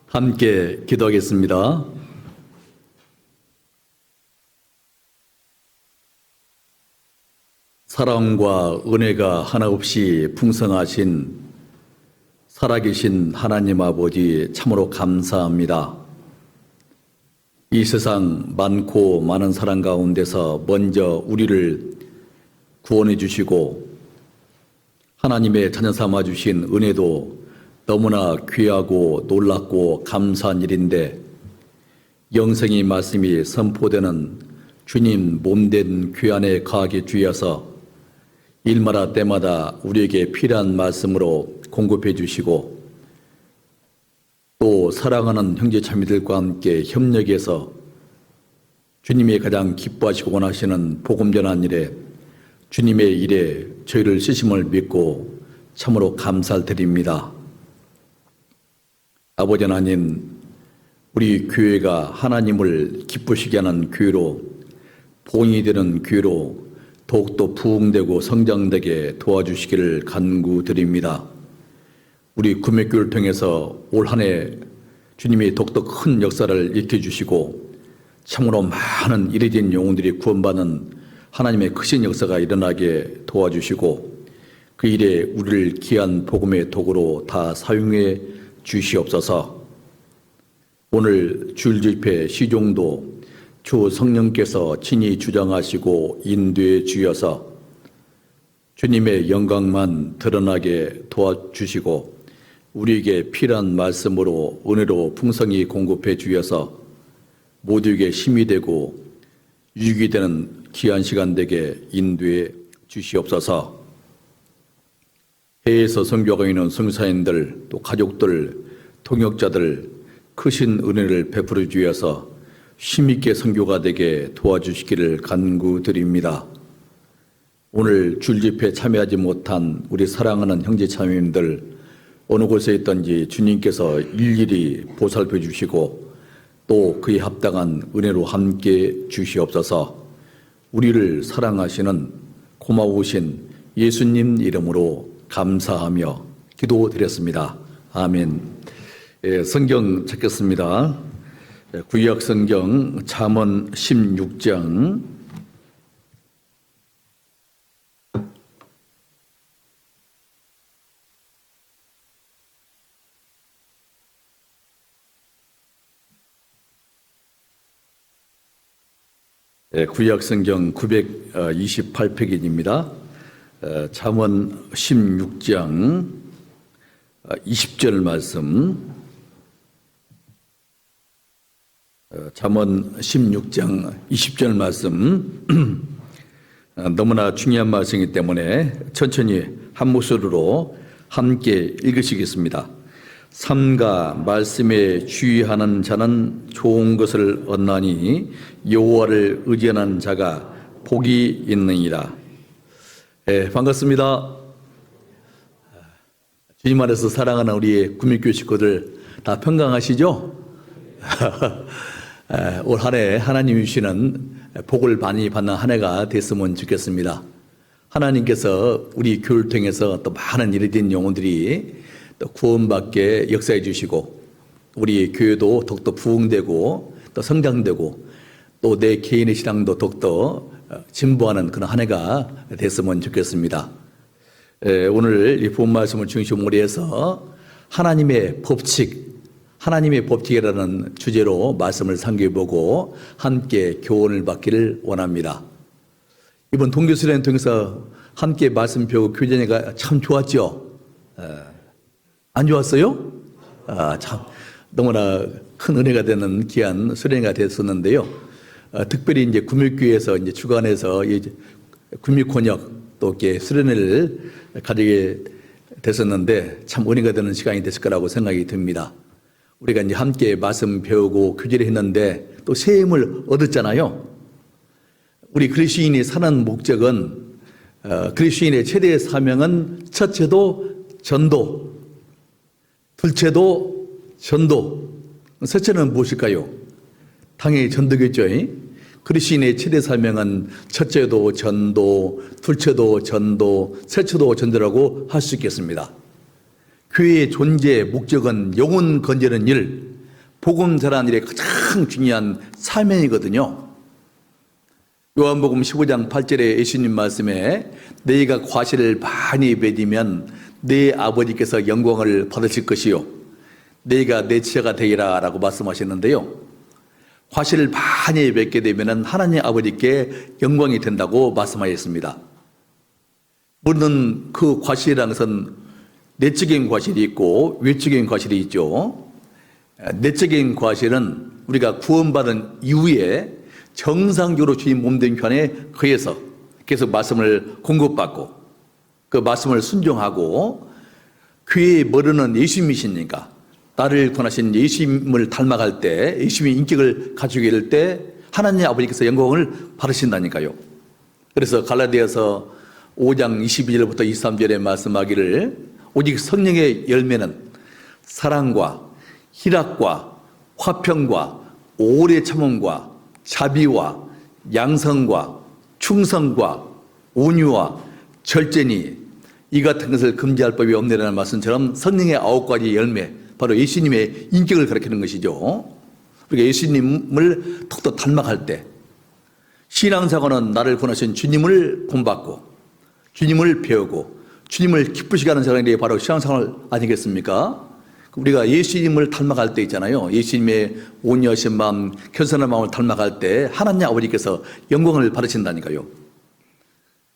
함께 기도하겠습니다. 사랑과 은혜가 하나없이 풍성하신 살아계신 하나님 아버지 참으로 감사합니다. 이 세상 많고 많은 사람 가운데서 먼저 우리를 구원해 주시고 하나님의 자녀 삼아 주신 은혜도 너무나 귀하고 놀랍고 감사한 일인데, 영생의 말씀이 선포되는 주님 몸된 귀환에 거하게 주여서 일마다 때마다 우리에게 필요한 말씀으로 공급해 주시고, 또 사랑하는 형제 자매들과 함께 협력해서 주님이 가장 기뻐하시고 원하시는 복음 전한 일에, 주님의 일에 저희를 쓰심을 믿고 참으로 감사를 드립니다. 아버지 하나님, 우리 교회가 하나님을 기쁘시게 하는 교회로, 봉이 되는 교회로 더욱더 부흥되고 성장되게 도와주시기를 간구드립니다. 우리 구매교를 통해서 올 한 해 주님이 더욱더 큰 역사를 일으켜주시고 참으로 많은 이래진 영혼들이 구원받는 하나님의 크신 역사가 일어나게 도와주시고, 그 일에 우리를 귀한 복음의 도구로 다 사용해 주시옵소서. 오늘 주일 집회 시종도 주 성령께서 친히 주장하시고 인도해 주셔서 주님의 영광만 드러나게 도와주시고, 우리에게 필요한 말씀으로 은혜로 풍성히 공급해 주셔서 모두에게 힘이 되고 유익이 되는 귀한 시간 되게 인도해 주시옵소서. 해외에서 선교하고 있는 선교사님들, 또 가족들, 통역자들 크신 은혜를 베풀어 주셔서 힘있게 선교가 되게 도와주시기를 간구드립니다. 오늘 주일 집회에 참여하지 못한 우리 사랑하는 형제 자매님들, 어느 곳에 있든지 주님께서 일일이 보살펴 주시고 또 그에 합당한 은혜로 함께 주시옵소서. 우리를 사랑하시는 고마우신 예수님 이름으로 감사하며 기도드렸습니다. 아멘. 성경 찾겠습니다. 구약 성경 잠언 16장 구약 성경 928페이지입니다. 잠언 16장 20절 말씀, 잠언 16장 20절 말씀 너무나 중요한 말씀이기 때문에 천천히 한 목소리로 함께 읽으시겠습니다. 삼가 말씀에 주의하는 자는 좋은 것을 얻나니 여호와를 의지하는 자가 복이 있느니라. 반갑습니다. 주님 안에서 사랑하는 우리 구민교회 식구들 다 평강하시죠? 올 한 해 하나님이 주시는 복을 많이 받는 한 해가 됐으면 좋겠습니다. 하나님께서 우리 교회를 통해서 또 많은 이래진 영혼들이 또 구원받게 역사해 주시고, 우리 교회도 더욱더 부흥되고 또 성장되고 또 내 개인의 신앙도 더욱더 진보하는 그런 한 해가 됐으면 좋겠습니다. 오늘 이 본 말씀을 중심으로 해서 하나님의 법칙이라는 주제로 말씀을 상기해보고 함께 교훈을 받기를 원합니다. 이번 동교수련을 통해서 함께 말씀 배우고 교제가 참 좋았죠? 안 좋았어요? 참 너무나 큰 은혜가 되는 귀한 수련회가 됐었는데요. 특별히 이제 구밀교회에서 이제 주관해서 구밀권역 또 이렇게 수련회를 가지게 됐었는데 참 은혜가 되는 시간이 됐을 거라고 생각이 듭니다. 우리가 이제 함께 말씀 배우고 교제를 했는데 또 새 힘을 얻었잖아요. 우리 그리스도인이 사는 목적은, 그리스도인의 최대의 사명은 첫째도 전도, 둘째도 전도, 셋째는 무엇일까요? 당연히 전도겠죠. 그리스도인의 최대 사명은 첫째도 전도, 둘째도 전도, 셋째도 전도라고 할 수 있겠습니다. 교회의 존재 목적은 영혼 건지는 일, 복음 전하는 일에 가장 중요한 사명이거든요. 요한복음 15장 8절에 예수님 말씀에 너희가 과실을 많이 맺으면 내 아버지께서 영광을 받으실 것이요 너희가 내 지체가 되리라 라고 말씀하셨는데요. 과실을 많이 맺게 되면 하나님 아버지께 영광이 된다고 말씀하셨습니다. 물론 그 과실이라는 것은 내적인 과실이 있고 외적인 과실이 있죠. 내적인 과실은 우리가 구원받은 이후에 정상적으로 주님 몸된 편에 거해서 계속 말씀을 공급받고 그 말씀을 순종하고 교회에 머르는 예수님이시니까 나를 권하신 예수님을 닮아갈 때 예수님의 인격을 가지게 될 때 하나님 아버지께서 영광을 받으신다니까요. 그래서 갈라디아서 5장 22절부터 23절에 말씀하기를 오직 성령의 열매는 사랑과 희락과 화평과 오래 참음과 자비와 양성과 충성과 온유와 절제니 이 같은 것을 금지할 법이 없느라는 말씀처럼 성령의 9가지 열매 바로 예수님의 인격을 가리키는 것이죠. 그러니까 예수님을 더욱더 닮아갈 때 신앙생활은 나를 권하신 주님을 본받고 주님을 배우고 주님을 기쁘시게 하는 생활이 바로 신앙생활 아니겠습니까? 우리가 예수님을 닮아갈 때 있잖아요. 예수님의 온유하신 마음, 겸손한 마음을 닮아갈 때 하나님 아버지께서 영광을 받으신다니까요.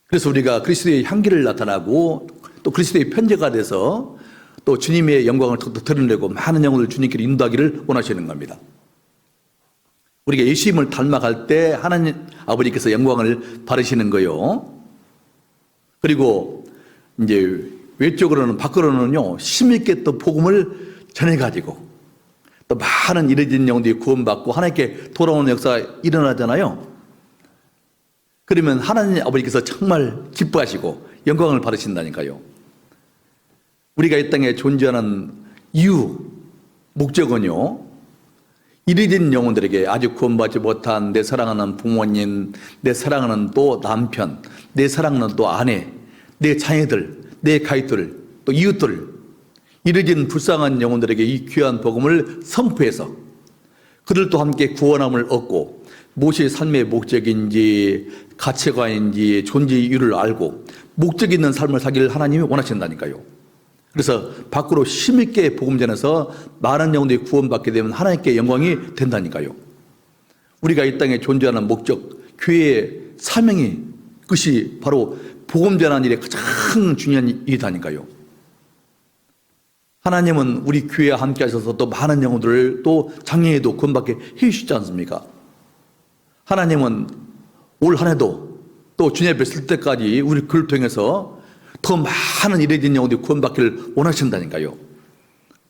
그래서 우리가 그리스도의 향기를 나타나고 또 그리스도의 편제가 돼서 또 주님의 영광을 더 드러내고 많은 영혼을 주님께로 인도하기를 원하시는 겁니다. 우리가 예수님을 닮아갈 때 하나님 아버지께서 영광을 받으시는 거요. 그리고 이제 외적으로는 밖으로는요 힘있게 또 복음을 전해가지고 또 많은 잃어진 영혼들이 구원받고 하나님께 돌아오는 역사가 일어나잖아요. 그러면 하나님 아버지께서 정말 기뻐하시고 영광을 받으신다니까요. 우리가 이 땅에 존재하는 이유, 목적은요 잃어진 영혼들에게 아직 구원받지 못한 내 사랑하는 부모님, 내 사랑하는 또 남편, 내 사랑하는 또 아내, 내 자녀들, 내 가족들, 또 이웃들, 잃어진 불쌍한 영혼들에게 이 귀한 복음을 선포해서 그들도 함께 구원함을 얻고 무엇이 삶의 목적인지 가치관인지 존재 이유를 알고 목적 있는 삶을 살기를 하나님이 원하신다니까요. 그래서 밖으로 힘있게 복음 전해서 많은 영혼들이 구원받게 되면 하나님께 영광이 된다니까요. 우리가 이 땅에 존재하는 목적, 교회의 사명이 그것이 바로 복음 전하는 일에 가장 중요한 일이다니까요. 하나님은 우리 교회와 함께 하셔서 또 많은 영혼들을 또 장래에도 구원받게 해주시지 않습니까? 하나님은 올 한 해도 또 주님 앞에 설 때까지 우리 그를 통해서 더 많은 잃어진 영혼들이 구원받기를 원하신다니까요.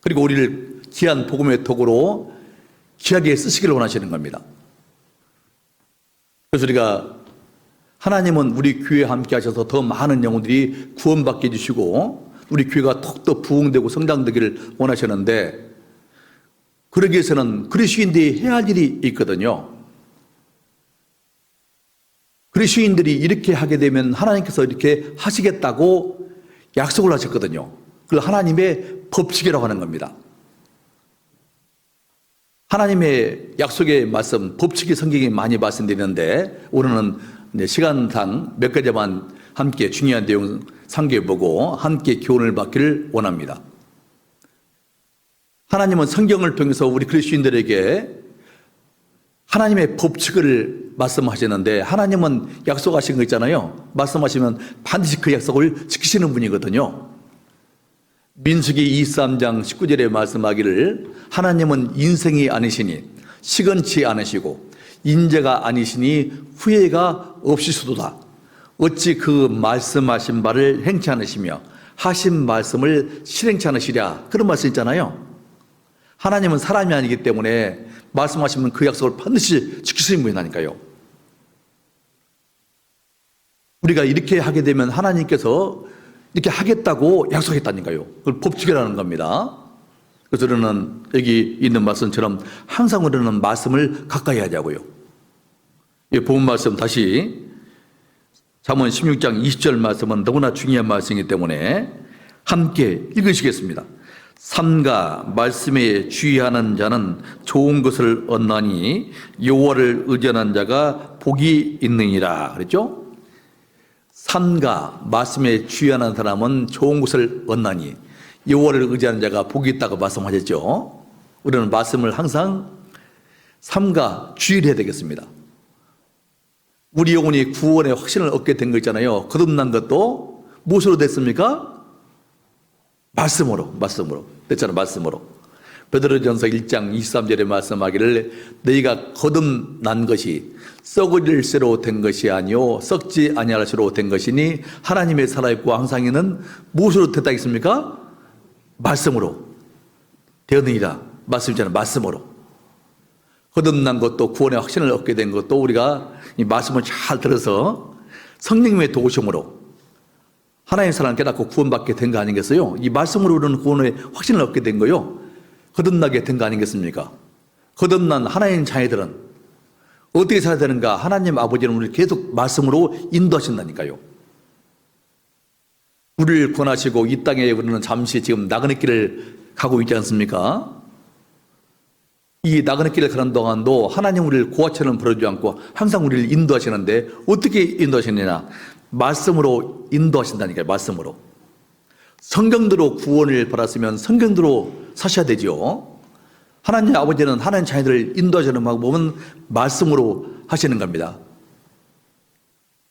그리고 우리를 귀한 복음의 도구로 귀하게 쓰시기를 원하시는 겁니다. 그래서 우리가 하나님은 우리 교회에 함께 하셔서 더 많은 영혼들이 구원받게 해주시고 우리 교회가 더욱더 부흥되고 성장되기를 원하시는데 그러기 위해서는 그리스도인들이 해야 할 일이 있거든요. 그리스도인들이 이렇게 하게 되면 하나님께서 이렇게 하시겠다고 약속을 하셨거든요. 그걸 하나님의 법칙이라고 하는 겁니다. 하나님의 약속의 말씀, 법칙이 성경에 많이 말씀드리는데 오늘은 시간상 몇 가지만 함께 중요한 내용 상기해보고 함께 교훈을 받기를 원합니다. 하나님은 성경을 통해서 우리 그리스도인들에게 하나님의 법칙을 말씀하시는데 하나님은 약속하신 거 있잖아요. 말씀하시면 반드시 그 약속을 지키시는 분이거든요. 민수기 23장 19절에 말씀하기를 하나님은 인생이 아니시니 시건치 않으시고 인재가 아니시니 후회가 없으시도다. 어찌 그 말씀하신 바를 행치 않으시며 하신 말씀을 실행치 않으시랴. 그런 말씀 있잖아요. 하나님은 사람이 아니기 때문에 말씀하시면 그 약속을 반드시 지키시는 분이라니까요. 우리가 이렇게 하게 되면 하나님께서 이렇게 하겠다고 약속했다니까요. 그걸 법칙이라는 겁니다. 그래서 우리는 여기 있는 말씀처럼 항상 우리는 말씀을 가까이 하자고요. 이 본 말씀 다시 잠언 16장 20절 말씀은 너무나 중요한 말씀이기 때문에 함께 읽으시겠습니다. 삼가 말씀에 주의하는 자는 좋은 것을 얻나니 여호와를 의지하는 자가 복이 있느니라 그랬죠? 삼가 말씀에 주의하는 사람은 좋은 것을 얻나니 여호와를 의지하는 자가 복이 있다고 말씀하셨죠. 우리는 말씀을 항상 삼가 주의를 해야 되겠습니다. 우리 영혼이 구원의 확신을 얻게 된 거 있잖아요. 거듭난 것도 무엇으로 됐습니까? 말씀으로 됐잖아. 말씀으로. 베드로전서 1장 23절에 말씀하기를 너희가 거듭난 것이 썩을 새로 된 것이 아니요 썩지 아니할 새로 된 것이니 하나님의 살아있고 항상 있는 무엇으로 됐다 했습니까? 말씀으로 되었느니라. 말씀이잖아요. 말씀으로. 거듭난 것도 구원의 확신을 얻게 된 것도 우리가 이 말씀을 잘 들어서 성령님의 도우심으로 하나님의 사랑을 깨닫고 구원받게 된 거 아니겠어요? 이 말씀으로 우리는 구원의 확신을 얻게 된 거요. 거듭나게 된 거 아니겠습니까? 거듭난 하나님 자녀들은 어떻게 살아야 되는가? 하나님 아버지는 우리를 계속 말씀으로 인도하신다니까요. 우리를 권하시고 이 땅에 우리는 잠시 지금 나그네 길을 가고 있지 않습니까? 이 나그네 길을 가는 동안도 하나님 우리를 고아처럼 부르지 않고 항상 우리를 인도하시는데 어떻게 인도하시느냐? 말씀으로 인도하신다니까요. 말씀으로. 성경대로 구원을 받았으면 성경대로 사셔야 되죠. 하나님 아버지는 하나님 자녀들을 인도하시는 방법은 말씀으로 하시는 겁니다.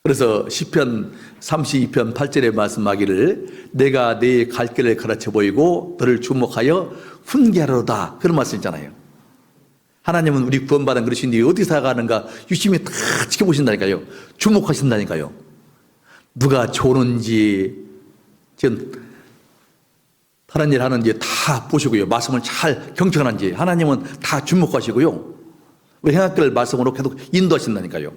그래서 시편 32편 8절에 말씀하기를 내가 네 갈 길을 가르쳐 보이고 너를 주목하여 훈계하로다. 그런 말씀 있잖아요. 하나님은 우리 구원받은 그러신데 어떻게 살아가는가 유심히 다 지켜보신다니까요. 주목하신다니까요. 누가 좋은지 지금 다른 일 하는지 다 보시고요. 말씀을 잘 경청하는지 하나님은 다 주목하시고요. 우리 행악길 말씀으로 계속 인도하신다니까요.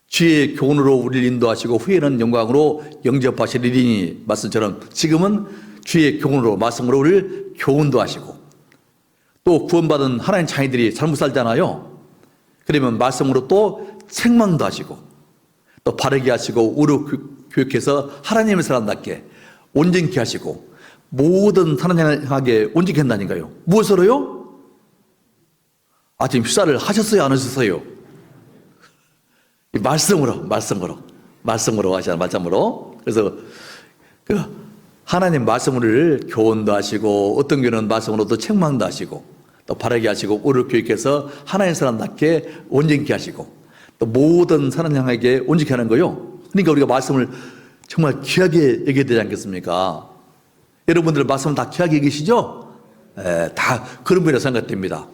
주의 교훈으로 우리를 인도하시고 후에는 영광으로 영접하시리니 말씀처럼 지금은 주의 교훈으로 말씀으로 우리를 교훈도 하시고 또 구원받은 하나님 자녀들이 잘못 살잖아요. 그러면 말씀으로 또 책망도 하시고 또 바르게 하시고 의로 교육해서 하나님의 사람답게 온전케 하시고 모든 하나님 향하게 온전케 한다니까요. 무엇으로요? 지금 휴사를 하셨어요? 안 하셨어요? 말씀으로 하시잖아요. 말씀으로. 그래서 하나님 말씀을 교훈도 하시고 어떤 경우는 말씀으로 또 책망도 하시고 또 바르게 하시고 의로 교육해서 하나님의 사람답게 온전케 하시고 또 모든 사람 향하게 온전케 하는 거요. 그러니까 우리가 말씀을 정말 귀하게 얘기해야 되지 않겠습니까? 여러분들 말씀 다 귀하게 얘기시죠? 다 그런 분이라 생각됩니다.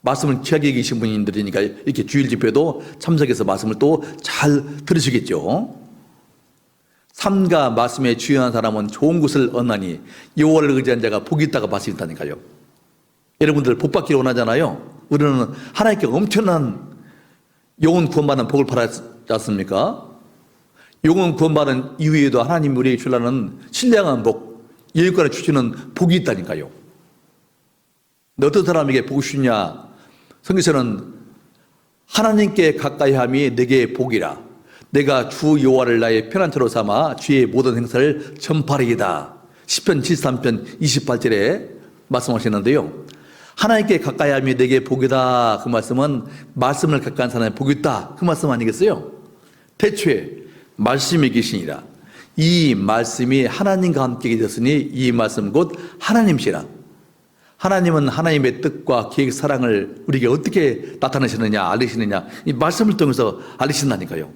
말씀을 귀하게 얘기신 분들이니까 이렇게 주일 집회도 참석해서 말씀을 또 잘 들으시겠죠. 삼가 말씀에 주의하는 사람은 좋은 것을 얻나니 여호와를 의지한 자가 복이 있다고 말씀했다니까요. 여러분들 복 받기를 원하잖아요. 우리는 하나님께 엄청난 영혼 구원받는 복을 받았지 않습니까? 영혼 구원받은 이후에도 하나님 우리에게 주려는 신령한 복, 예육관에 주시는 복이 있다니까요. 근데 어떤 사람에게 복이 주냐? 성경에서는 하나님께 가까이함이 내게 복이라. 내가 주 여호와를 나의 편안처로 삼아 주의 모든 행사를 전파하리이다. 시편 73편 28절에 말씀하셨는데요. 하나님께 가까이함이 내게 복이다. 그 말씀은 말씀을 가까이 하는 사람의 복이 있다. 그 말씀 아니겠어요? 태초에 말씀이 계시니라. 이 말씀이 하나님과 함께 계셨으니 이 말씀 곧 하나님이시라. 하나님은 하나님의 뜻과 계획, 사랑을 우리에게 어떻게 나타내시느냐, 알리시느냐, 이 말씀을 통해서 알리신다니까요.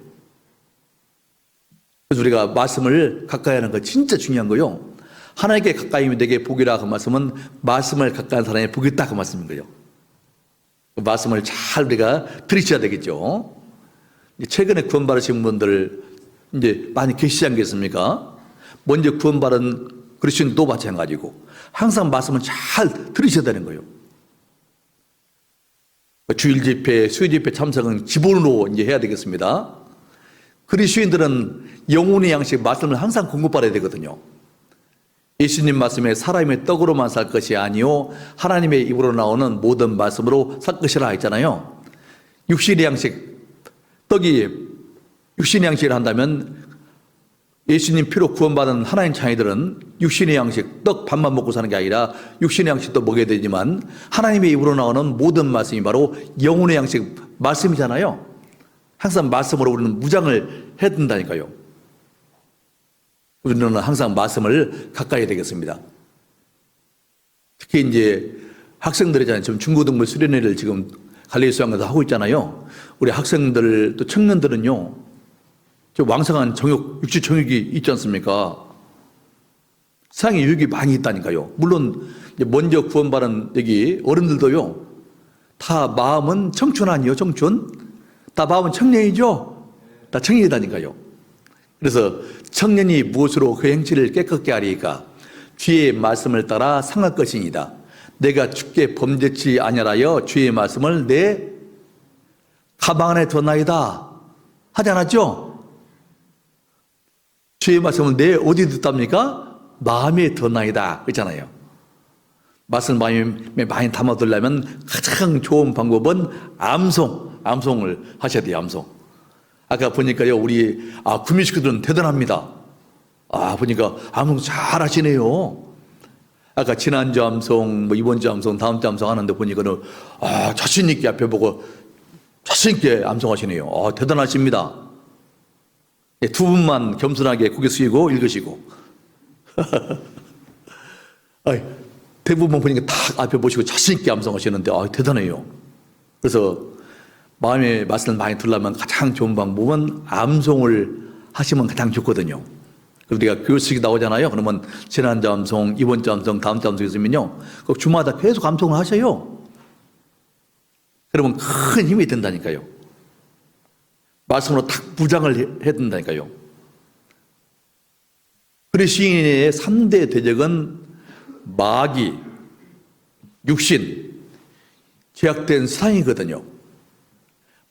그래서 우리가 말씀을 가까이 하는 거 진짜 중요한 거요. 하나님께 가까이면 내게 복이라 그 말씀은 말씀을 가까이 하는 사람의 복이 있다 그 말씀인 거예요. 그 말씀을 잘 우리가 들으셔야 되겠죠. 최근에 구원받으신 분들 이제 많이 계시지 않겠습니까? 먼저 구원받은 그리스도인도 마찬가지고 항상 말씀을 잘 들으셔야 되는 거예요. 주일 집회, 수요 집회 참석은 기본으로 이제 해야 되겠습니다. 그리스도인들은 영혼의 양식 말씀을 항상 공급받아야 되거든요. 예수님 말씀에 사람의 떡으로만 살 것이 아니요 하나님의 입으로 나오는 모든 말씀으로 살 것이라 했잖아요. 육신의 양식, 떡이 육신의 양식을 한다면 예수님 피로 구원받은 하나님 자녀들은 육신의 양식, 떡 밥만 먹고 사는 게 아니라 육신의 양식도 먹어야 되지만 하나님의 입으로 나오는 모든 말씀이 바로 영혼의 양식, 말씀이잖아요. 항상 말씀으로 우리는 무장을 해야 된다니까요. 우리는 항상 말씀을 가까이 해야 되겠습니다. 특히 이제 학생들이잖아요. 지금 중고등부 수련회를 지금 갈릴리 수양에서 하고 있잖아요. 우리 학생들 또 청년들은요, 저 왕성한 정욕, 육체 정욕이 있지 않습니까? 세상에 유익이 많이 있다니까요. 물론 먼저 구원받은 여기 어른들도요, 다 마음은 청춘 아니에요, 청춘? 다 마음은 청년이죠? 다 청년이다니까요. 그래서 청년이 무엇으로 그 행실을 깨끗게 하리까? 주의 말씀을 따라 상할 것이니이다. 내가 주께 범죄치 아니하여 주의 말씀을 내 가방 안에 뒀나이다 하지 않았죠? 주의 말씀을 내 어디 뒀답니까? 마음에 뒀나이다 그랬잖아요. 말씀을 마음에 많이 담아두려면 가장 좋은 방법은 암송을 하셔야 돼요. 암송. 아까 보니까요, 우리 구미 식구들은 대단합니다. 보니까 암송 잘 하시네요. 아까 지난주 암송, 이번주 암송, 다음주 암송 하는데 보니까는 자신 있게 앞에 보고 자신 있게 암송하시네요. 대단하십니다. 두 분만 겸손하게 고개 숙이고 읽으시고. 대부분 보니까 딱 앞에 보시고 자신 있게 암송하시는데 대단해요. 그래서 마음의 말씀을 많이 들으려면 가장 좋은 방법은 암송을 하시면 가장 좋거든요. 우리가 교식이 나오잖아요. 그러면 지난주 암송, 이번주 암송, 다음주 암송 있으면요, 꼭 주마다 계속 암송을 하셔요. 그러면 큰 힘이 된다니까요. 말씀으로 탁 무장을 해야 된다니까요. 그리스도인의 3대 대적은 마귀, 육신, 죄악된 세상이거든요.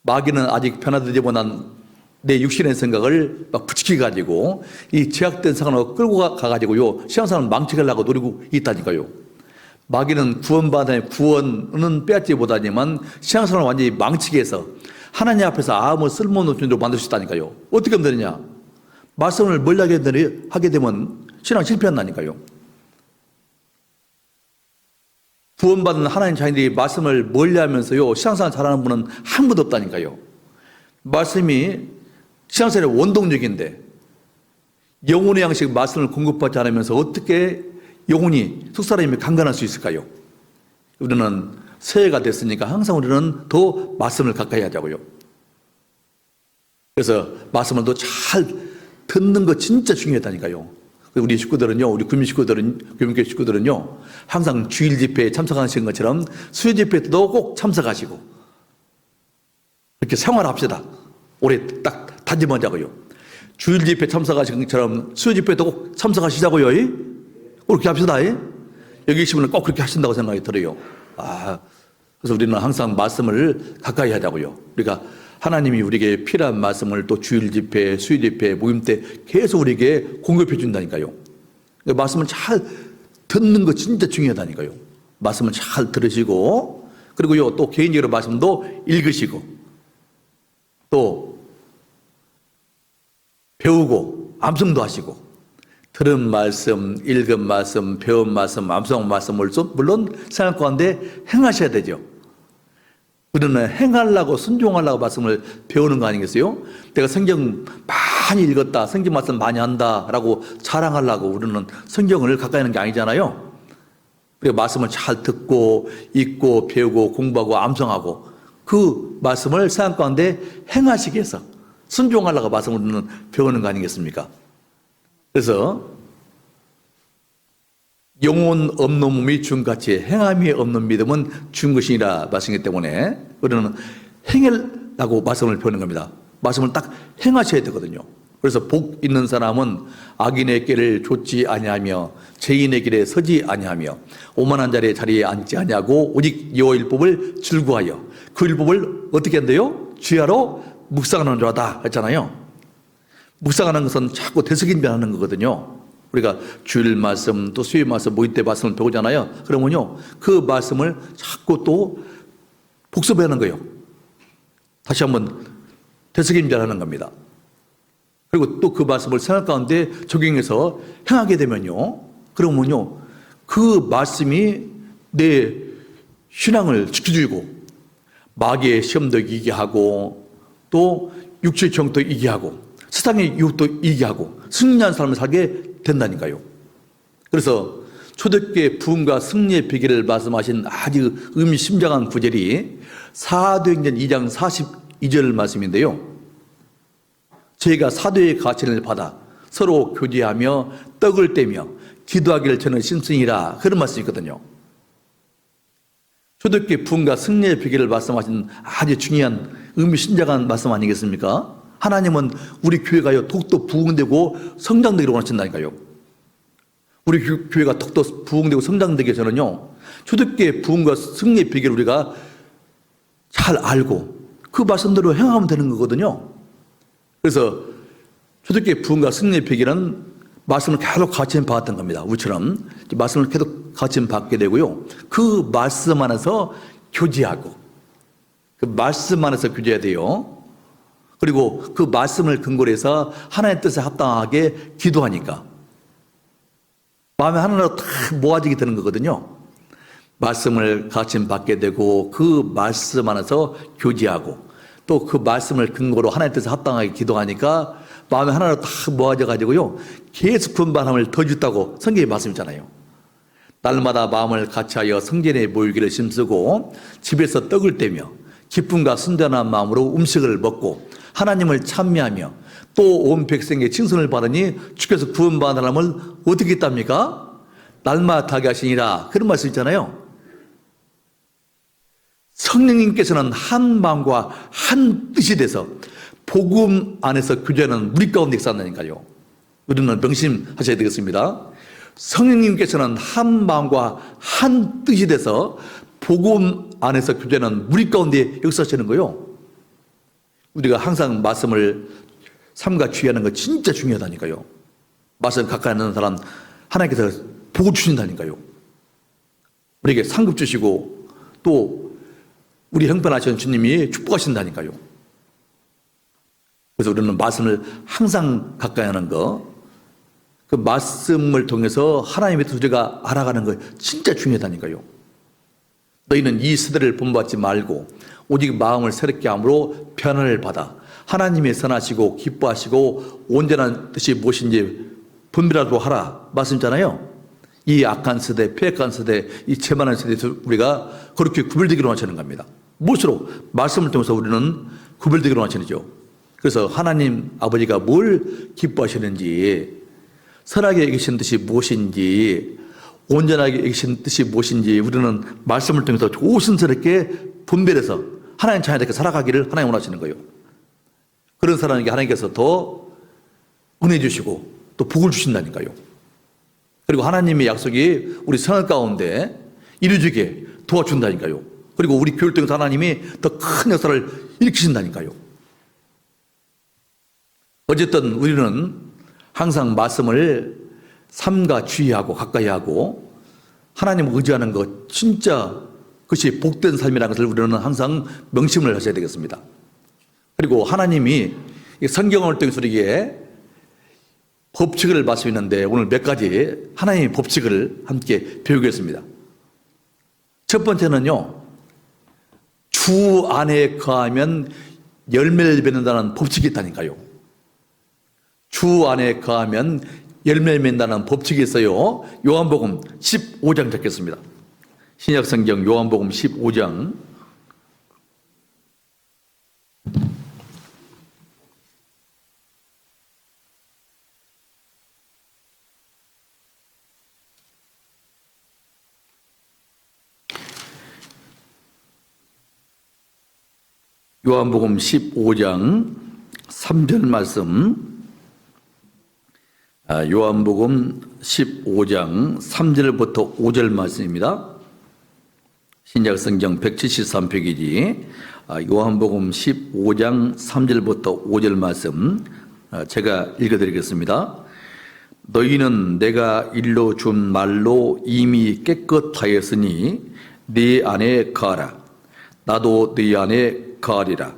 마귀는 아직 변화되지 못한 내 육신의 생각을 막 부추겨 가지고 이 죄악된 세상으로 끌고 가가지고요, 신앙생활을 망치려고 노리고 있다니까요. 마귀는 구원은 빼앗지 못하지만 신앙생활을 완전히 망치게 해서 하나님 앞에서 아무 쓸모없는 존재로 만들 수 있다니까요. 어떻게 하면 되느냐? 말씀을 멀리하게 되면 신앙 실패한다니까요. 구원받은 하나님 자녀들이 말씀을 멀리하면서요, 신앙생활 잘하는 분은 한 분도 없다니까요. 말씀이 신앙생활의 원동력인데 영혼의 양식 말씀을 공급받지 않으면서 어떻게 영혼이 속사람이 강건할 수 있을까요? 우리는 새해가 됐으니까 항상 우리는 더 말씀을 가까이 하자고요. 그래서 말씀을 더 잘 듣는 거 진짜 중요하다니까요. 우리 식구들은요, 우리 구민교회 식구들은요, 항상 주일 집회에 참석하시는 것처럼 수요 집회 때도 꼭 참석하시고 이렇게 생활합시다. 올해 딱 다짐하자고요. 주일 집회 참석하시는 것처럼 수요 집회도 꼭 참석하시자고요. 그렇게 합시다. 여기 계시면 꼭 그렇게 하신다고 생각이 들어요. 그래서 우리는 항상 말씀을 가까이 하자고요. 우리가 하나님이 우리에게 필요한 말씀을 또 주일 집회, 수요 집회, 모임 때 계속 우리에게 공급해 준다니까요. 말씀을 잘 듣는 거 진짜 중요하다니까요. 말씀을 잘 들으시고, 그리고요, 또 개인적으로 말씀도 읽으시고, 또 배우고 암송도 하시고, 들은 말씀, 읽은 말씀, 배운 말씀, 암송 말씀을 물론 생활 가운데 행하셔야 되죠. 우리는 행하려고, 순종하려고 말씀을 배우는 거 아니겠어요? 내가 성경 많이 읽었다, 성경 말씀 많이 한다라고 자랑하려고 우리는 성경을 가까이 하는 게 아니잖아요. 우리가 말씀을 잘 듣고 읽고 배우고 공부하고 암송하고 그 말씀을 생활 가운데 행하시기 위해서 순종하려고 말씀을 우리는 배우는 거 아니겠습니까? 그래서 영혼 없는 몸이 죽은같이 행함이 없는 믿음은 죽은 것이니라 말씀이기 때문에 우리는 행하라고 말씀을 배우는 겁니다. 말씀을 딱 행하셔야 되거든요. 그래서 복 있는 사람은 악인의 길을 좇지 아니하며 죄인의 길에 서지 아니하며 오만한 자리에 앉지 아니하고 오직 여호와 율법을 즐거워하여 그 율법을 어떻게 한대요? 주야로 묵상하는 자다 했잖아요. 묵상하는 것은 자꾸 되새김질하는 거거든요. 우리가 주일 말씀 또 수요일 말씀 모임 때 말씀을 배우잖아요. 그러면요, 그 말씀을 자꾸 또 복습하는 거예요. 다시 한번 되새김질하는 겁니다. 그리고 또 그 말씀을 생활 가운데 적용해서 행하게 되면요, 그러면요, 그 말씀이 내 신앙을 지켜주고 마귀의 시험도 이기게 하고 또 육체의 정도 이기게 하고 세상의 유혹도 이기게 하고 승리한 삶을 살게 된다니까요. 그래서 초대교회 부흥과 승리의 비결을 말씀하신 아주 의미심장한 구절이 사도행전 2장 42절 말씀인데요. 저희가 사도의 가르침을 받아 서로 교제하며 떡을 떼며 기도하기를 저는 심쓰니라, 그런 말씀이 있거든요. 초대교회 부흥과 승리의 비결을 말씀하신 아주 중요한 의미심장한 말씀 아니겠습니까? 하나님은 우리 교회가요 더욱더 부흥되고 성장되기를 원하신다니까요. 우리 교회가 더욱더 부흥되고 성장되기 위해서는요, 초대교회 부흥과 승리의 비결을 우리가 잘 알고 그 말씀대로 행하면 되는 거거든요. 그래서 초대교회 부흥과 승리의 비결은 말씀을 계속 가르침 받았던 겁니다. 우리처럼 말씀을 계속 가르침 받게 되고요, 그 말씀 안에서 교제하고 그 말씀 안에서 교제해야 돼요. 그리고 그 말씀을 근거로 해서 하나님의 뜻에 합당하게 기도하니까 마음에 하나로 다 모아지게 되는 거거든요. 말씀을 가르침 받게 되고 그 말씀 안에서 교제하고 또 그 말씀을 근거로 하나님의 뜻에 합당하게 기도하니까 마음에 하나로 다 모아져 가지고요, 계속 분반함을 더 줬다고 성경에 말씀이잖아요. 날마다 마음을 같이하여 성전에 모이기를 힘쓰고 집에서 떡을 떼며 기쁨과 순전한 마음으로 음식을 먹고 하나님을 찬미하며 또 온 백성의 칭송을 받으니 주께서 구원받은 사람을 어떻게 했답니까? 날마다 하게 하시니라, 그런 말씀 있잖아요. 성령님께서는 한 마음과 한 뜻이 돼서 복음 안에서 교제하는 우리 가운데 있었다니까요. 우리는 명심하셔야 되겠습니다. 성령님께서는 한 마음과 한 뜻이 돼서 복음 안에서 교제하는 우리 가운데 역사하시는 거예요. 우리가 항상 말씀을 삼가 주의하는 거 진짜 중요하다니까요. 말씀 가까이 하는 사람 하나님께서 복을 주신다니까요. 우리에게 상급 주시고 또 우리 형편하시는 주님이 축복하신다니까요. 그래서 우리는 말씀을 항상 가까이 하는 거, 그 말씀을 통해서 하나님의 뜻을 우리가 알아가는 거 진짜 중요하다니까요. 너희는 이 세대를 본받지 말고 오직 마음을 새롭게 함으로 변화를 받아 하나님의 선하시고 기뻐하시고 온전한 뜻이 무엇인지 분별하도록 하라 말씀이잖아요. 이 악한 세대, 폐역한 세대, 이 재만한 세대에서 우리가 그렇게 구별되기로 하시는 겁니다. 무엇으로? 말씀을 통해서 우리는 구별되기로 하시죠. 그래서 하나님 아버지가 뭘 기뻐하시는지, 선하게 여기신 뜻이 무엇인지, 온전하게 여기신 뜻이 무엇인지 우리는 말씀을 통해서 조심스럽게 분별해서 하나님 자녀들께 살아가기를 하나님 원하시는 거예요. 그런 사람에게 하나님께서 더 은혜 주시고 또 복을 주신다니까요. 그리고 하나님의 약속이 우리 생활 가운데 이루어지게 도와준다니까요. 그리고 우리 교회를 통해서 하나님이 더 큰 역사를 일으키신다니까요. 어쨌든 우리는 항상 말씀을 삼가 주의하고 가까이 하고 하나님을 의지하는 것, 진짜 그것이 복된 삶이라는 것을 우리는 항상 명심을 하셔야 되겠습니다. 그리고 하나님이 성경을 통해서 우리에게 법칙을 말씀했는데 오늘 몇 가지 하나님의 법칙을 함께 배우겠습니다. 첫 번째는요, 주 안에 거하면 열매를 맺는다는 법칙이 있다니까요. 주 안에 거하면 열매를 맺는다는 법칙이 있어요. 요한복음 15장 찾겠습니다. 신약성경 요한복음 15장 요한복음 15장 3절 말씀, 요한복음 15장 3절부터 5절 말씀입니다. 신약성경 173페이지 요한복음 15장 3절부터 5절 말씀 제가 읽어드리겠습니다. 너희는 내가 일러 준 말로 이미 깨끗하였으니 네 안에 거하라. 나도 네 안에 거하리라.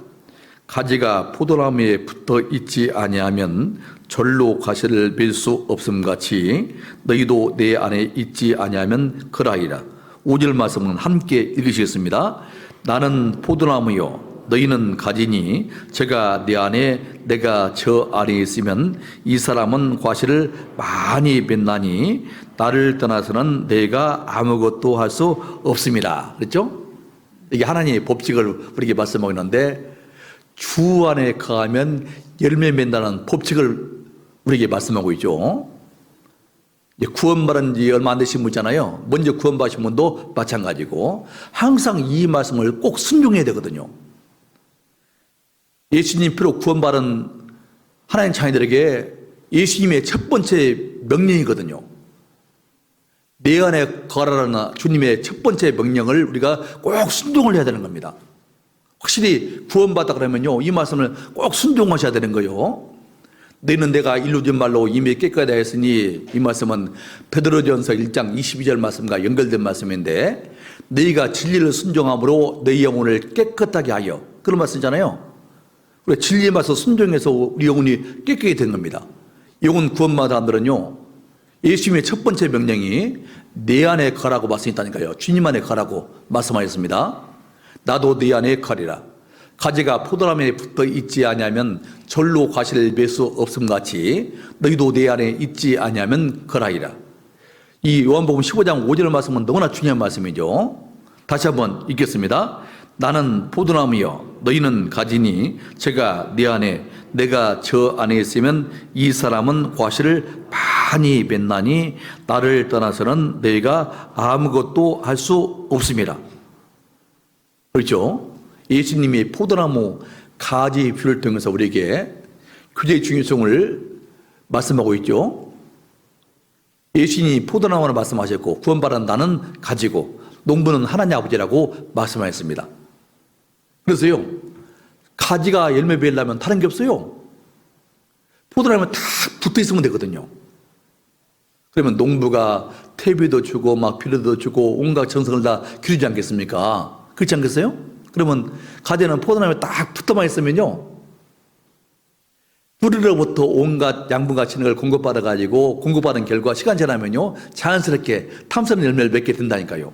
가지가 포도나무에 붙어 있지 아니하면 절로 가시를 맺을 수 없음 같이 너희도 내 안에 있지 아니하면 그라이라. 5절 말씀은 함께 읽으시겠습니다. 나는 포도나무요 너희는 가지니 제가 내 안에 내가 저 안에 있으면 이 사람은 과실을 많이 맺나니 나를 떠나서는 내가 아무것도 할 수 없습니다. 그렇죠? 이게 하나님의 법칙을 우리에게 말씀하고 있는데 주 안에 거하면 열매 맺는다는 법칙을 우리에게 말씀하고 있죠. 구원받은 지 얼마 안 되신 분 있잖아요. 먼저 구원받으신 분도 마찬가지고 항상 이 말씀을 꼭 순종해야 되거든요. 예수님 피로 구원받은 하나님 자녀들에게 예수님의 첫 번째 명령이거든요. 내 안에 거하라는 주님의 첫 번째 명령을 우리가 꼭 순종을 해야 되는 겁니다. 확실히 구원받다 그러면요, 이 말씀을 꼭 순종하셔야 되는 거예요. 너희는 내가 이루어진 말로 이미 깨끗하다 했으니, 이 말씀은 베드로전서 1장 22절 말씀과 연결된 말씀인데, 너희가 진리를 순종함으로 너희 영혼을 깨끗하게 하여, 그런 말씀이잖아요. 우리 진리의 말씀 순종해서 우리 영혼이 깨끗하게 된 겁니다. 영혼 구원받은 사람들은요, 예수님의 첫 번째 명령이 내 안에 거라고 말씀했다니까요. 주님 안에 거라고 말씀하셨습니다. 나도 네 안에 거리라. 가지가 포도나무에 붙어 있지 아니하면 절로 과실을 맺을 수 없음 같이 너희도 내 안에 있지 아니하면 거라이라. 이 요한복음 15장 5절 말씀은 너무나 중요한 말씀이죠. 다시 한번 읽겠습니다. 나는 포도나무여 너희는 가지니 제가 네 안에 내가 저 안에 있으면 이 사람은 과실을 많이 맺나니 나를 떠나서는 너희가 아무것도 할 수 없습니다. 그렇죠? 예수님이 포도나무 가지 비유를 통해서 우리에게 교제의 중요성을 말씀하고 있죠. 예수님이 포도나무를 말씀하셨고 구원받은 나는 가지고 농부는 하나님 아버지라고 말씀하셨습니다. 그래서요, 가지가 열매 맺으려면 다른 게 없어요. 포도나무에 딱 붙어 있으면 되거든요. 그러면 농부가 퇴비도 주고 막 비료도 주고 온갖 정성을 다 기르지 않겠습니까? 그렇지 않겠어요? 그러면 가지는 포도나무에 딱 붙어만 있으면요, 뿌리로부터 온갖 양분과 진흙을 공급받아가지고 공급받은 결과 시간 지나면요 자연스럽게 탐스러운 열매를 맺게 된다니까요.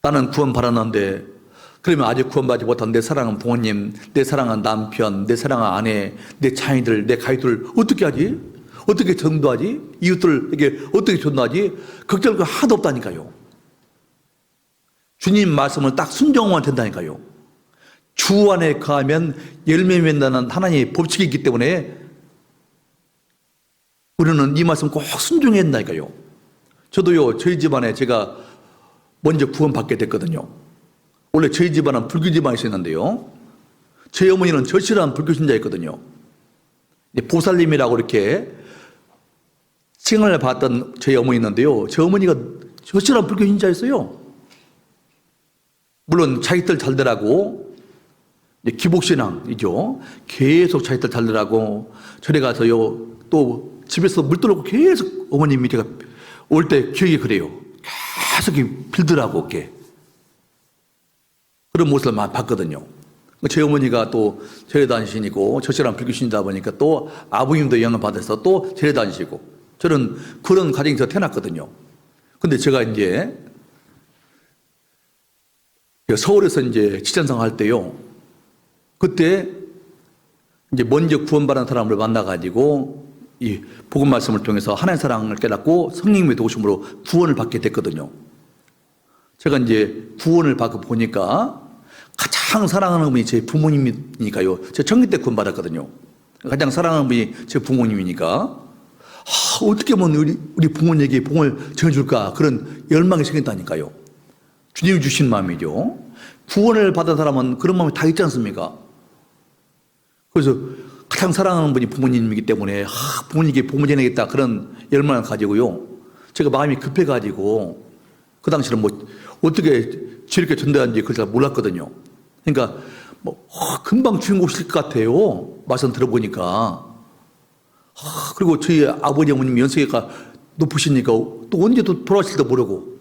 나는 구원받았는데, 그러면 아직 구원받지 못한 내 사랑하는 부모님, 내 사랑하는 남편, 내 사랑하는 아내, 내 자녀들, 내 가족들 어떻게 하지? 어떻게 전도하지? 이웃들에게 어떻게 전도하지? 걱정할 거 하나도 없다니까요. 주님 말씀을 딱 순종하면 된다니까요. 주 안에 거하면 열매 맺는다는 하나님의 법칙이 있기 때문에 우리는 이 말씀 꼭 순종해야 된다니까요. 저도요, 저희 집안에 제가 먼저 구원받게 됐거든요. 원래 저희 집안은 불교 집안이었는데요, 저희 어머니는 절실한 불교 신자였거든요. 보살님이라고 이렇게 칭을 받던 저희 어머니 있는데요, 저 어머니가 절실한 불교 신자였어요. 물론 자기들 잘되라고 기복신앙이죠. 계속 자기들 잘되라고 절에 가서요, 또 집에서 물 떠놓고 계속 어머님이 제가 올 때 기억이 그래요. 계속 빌더라고 이렇게. 그런 모습을 많이 봤거든요. 저희 어머니가 또 절에 다니시고 절실한 불교신이다 보니까 또 아버님도 영향을 받아서 또 절에 다니시고, 저는 그런 가정에서 태어났거든요. 근데 제가 이제 서울에서 이제 직장생 할 때요, 그때 이제 먼저 구원받은 사람을 만나가지고 이 복음 말씀을 통해서 하나님의 사랑을 깨닫고 성령님의 도우심으로 구원을 받게 됐거든요. 제가 이제 구원을 받고 보니까 가장 사랑하는 분이 제 부모님이니까요. 제가 청년 때 구원받았거든요. 가장 사랑하는 분이 제 부모님이니까 어떻게 하면 우리 부모님에게 복을 전해줄까, 그런 열망이 생겼다니까요. 주님이 주신 마음이죠. 구원을 받은 사람은 그런 마음이 다 있지 않습니까? 그래서 가장 사랑하는 분이 부모님이기 때문에 부모님에게 복을 전해야겠다, 그런 열망을 가지고요, 제가 마음이 급해가지고 그 당시는 뭐 어떻게 저렇게 전도하는지 그걸 잘 몰랐거든요. 그러니까 뭐 금방 주인 오실 것 같아요, 말씀 들어보니까. 그리고 저희 아버지 어머님 연세가 높으시니까 또 언제 또 돌아가실지도 모르고,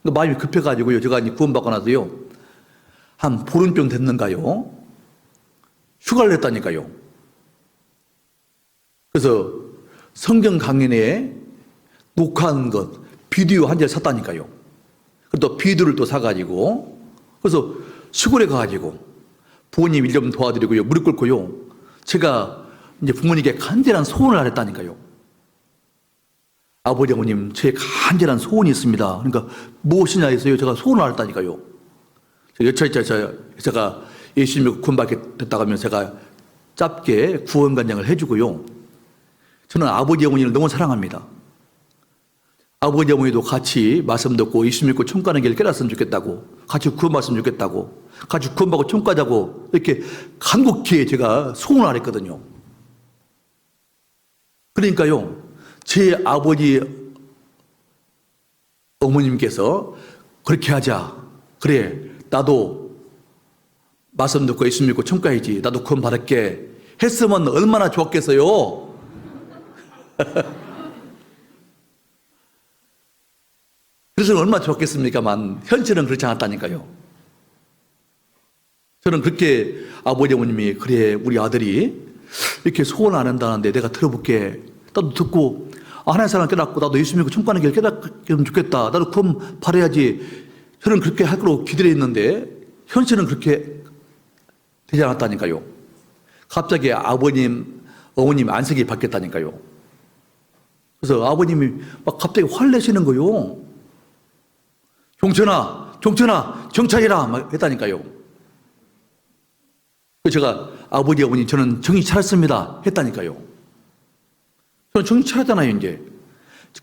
그러니까 마음이 급해가지고요, 제가 이제 구원받고 나서요, 한 보름쯤 됐는가요, 휴가를 냈다니까요. 그래서 성경 강연에 녹화한 것, 비디오 한 장 샀다니까요. 또 비디오를 또 사가지고, 그래서 시골에 가가지고 부모님 일 좀 도와드리고요. 무릎 꿇고요. 제가 이제 부모님께 간절한 소원을 하랬다니까요. 아버지, 어머님, 제 간절한 소원이 있습니다. 그러니까 무엇이냐 해서요. 제가 소원을 하랬다니까요. 제가 예수님을 구원받게 됐다고 하면 제가 짧게 구원간증을 해주고요. 저는 아버지, 어머니를 너무 사랑합니다. 아버지, 어머니도 같이 말씀 듣고 예수 믿고 천국 가는 길을 깨달았으면 좋겠다고, 같이 구원받았으면 좋겠다고, 같이 구원받고 천국 가자고 이렇게 간곡히 제가 소원을 했거든요. 그러니까요, 제 아버지, 어머님께서 그렇게 하자. 그래, 나도 말씀 듣고 예수 믿고 천국 가야지. 나도 구원 받을게. 했으면 얼마나 좋았겠어요. 그래서 얼마나 좋았겠습니까만 현실은 그렇지 않았다니까요. 저는 그렇게 아버지, 어머님이 그래, 우리 아들이 이렇게 소원 안 한다는데 내가 들어볼게. 나도 듣고 하나님 사랑 깨닫고 나도 예수 믿고 천국 가는 길 깨닫으면 좋겠다. 나도 구원 받아야지. 저는 그렇게 할 거라고 기대했는데 현실은 그렇게 되지 않았다니까요. 갑자기 아버님, 어머님 안색이 바뀌었다니까요. 그래서 아버님이 막 갑자기 화를 내시는 거요. 종천아, 정차해라 막 했다니까요. 그래서 제가 아버지, 어머니 저는 정신 차렸습니다 했다니까요. 저는 정신 차렸잖아요. 이제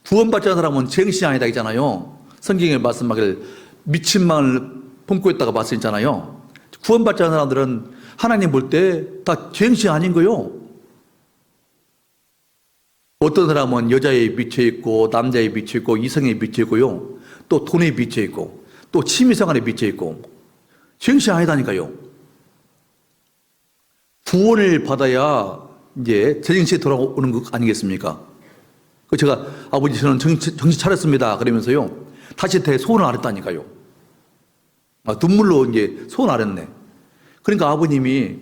구원받지 않은 사람은 정신이 아니다 했잖아요. 성경에 말씀하기를 미친 마음을 품고 있다가 말씀했잖아요. 구원받지 않은 사람들은 하나님 볼 때 다 정신이 아닌 거요. 어떤 사람은 여자에 미쳐 있고 남자에 미쳐 있고 이성에 미쳐 있고요. 또 돈에 미쳐 있고 또 취미생활에 미쳐 있고 정신이 아니다니까요. 구원을 받아야 이제 정신이 돌아오는 거 아니겠습니까? 그 제가 아버지 저는 정신 차렸습니다 그러면서요 다시 소원을 안 했다니까요. 눈물로 이제 소원 안 했네. 그러니까 아버님이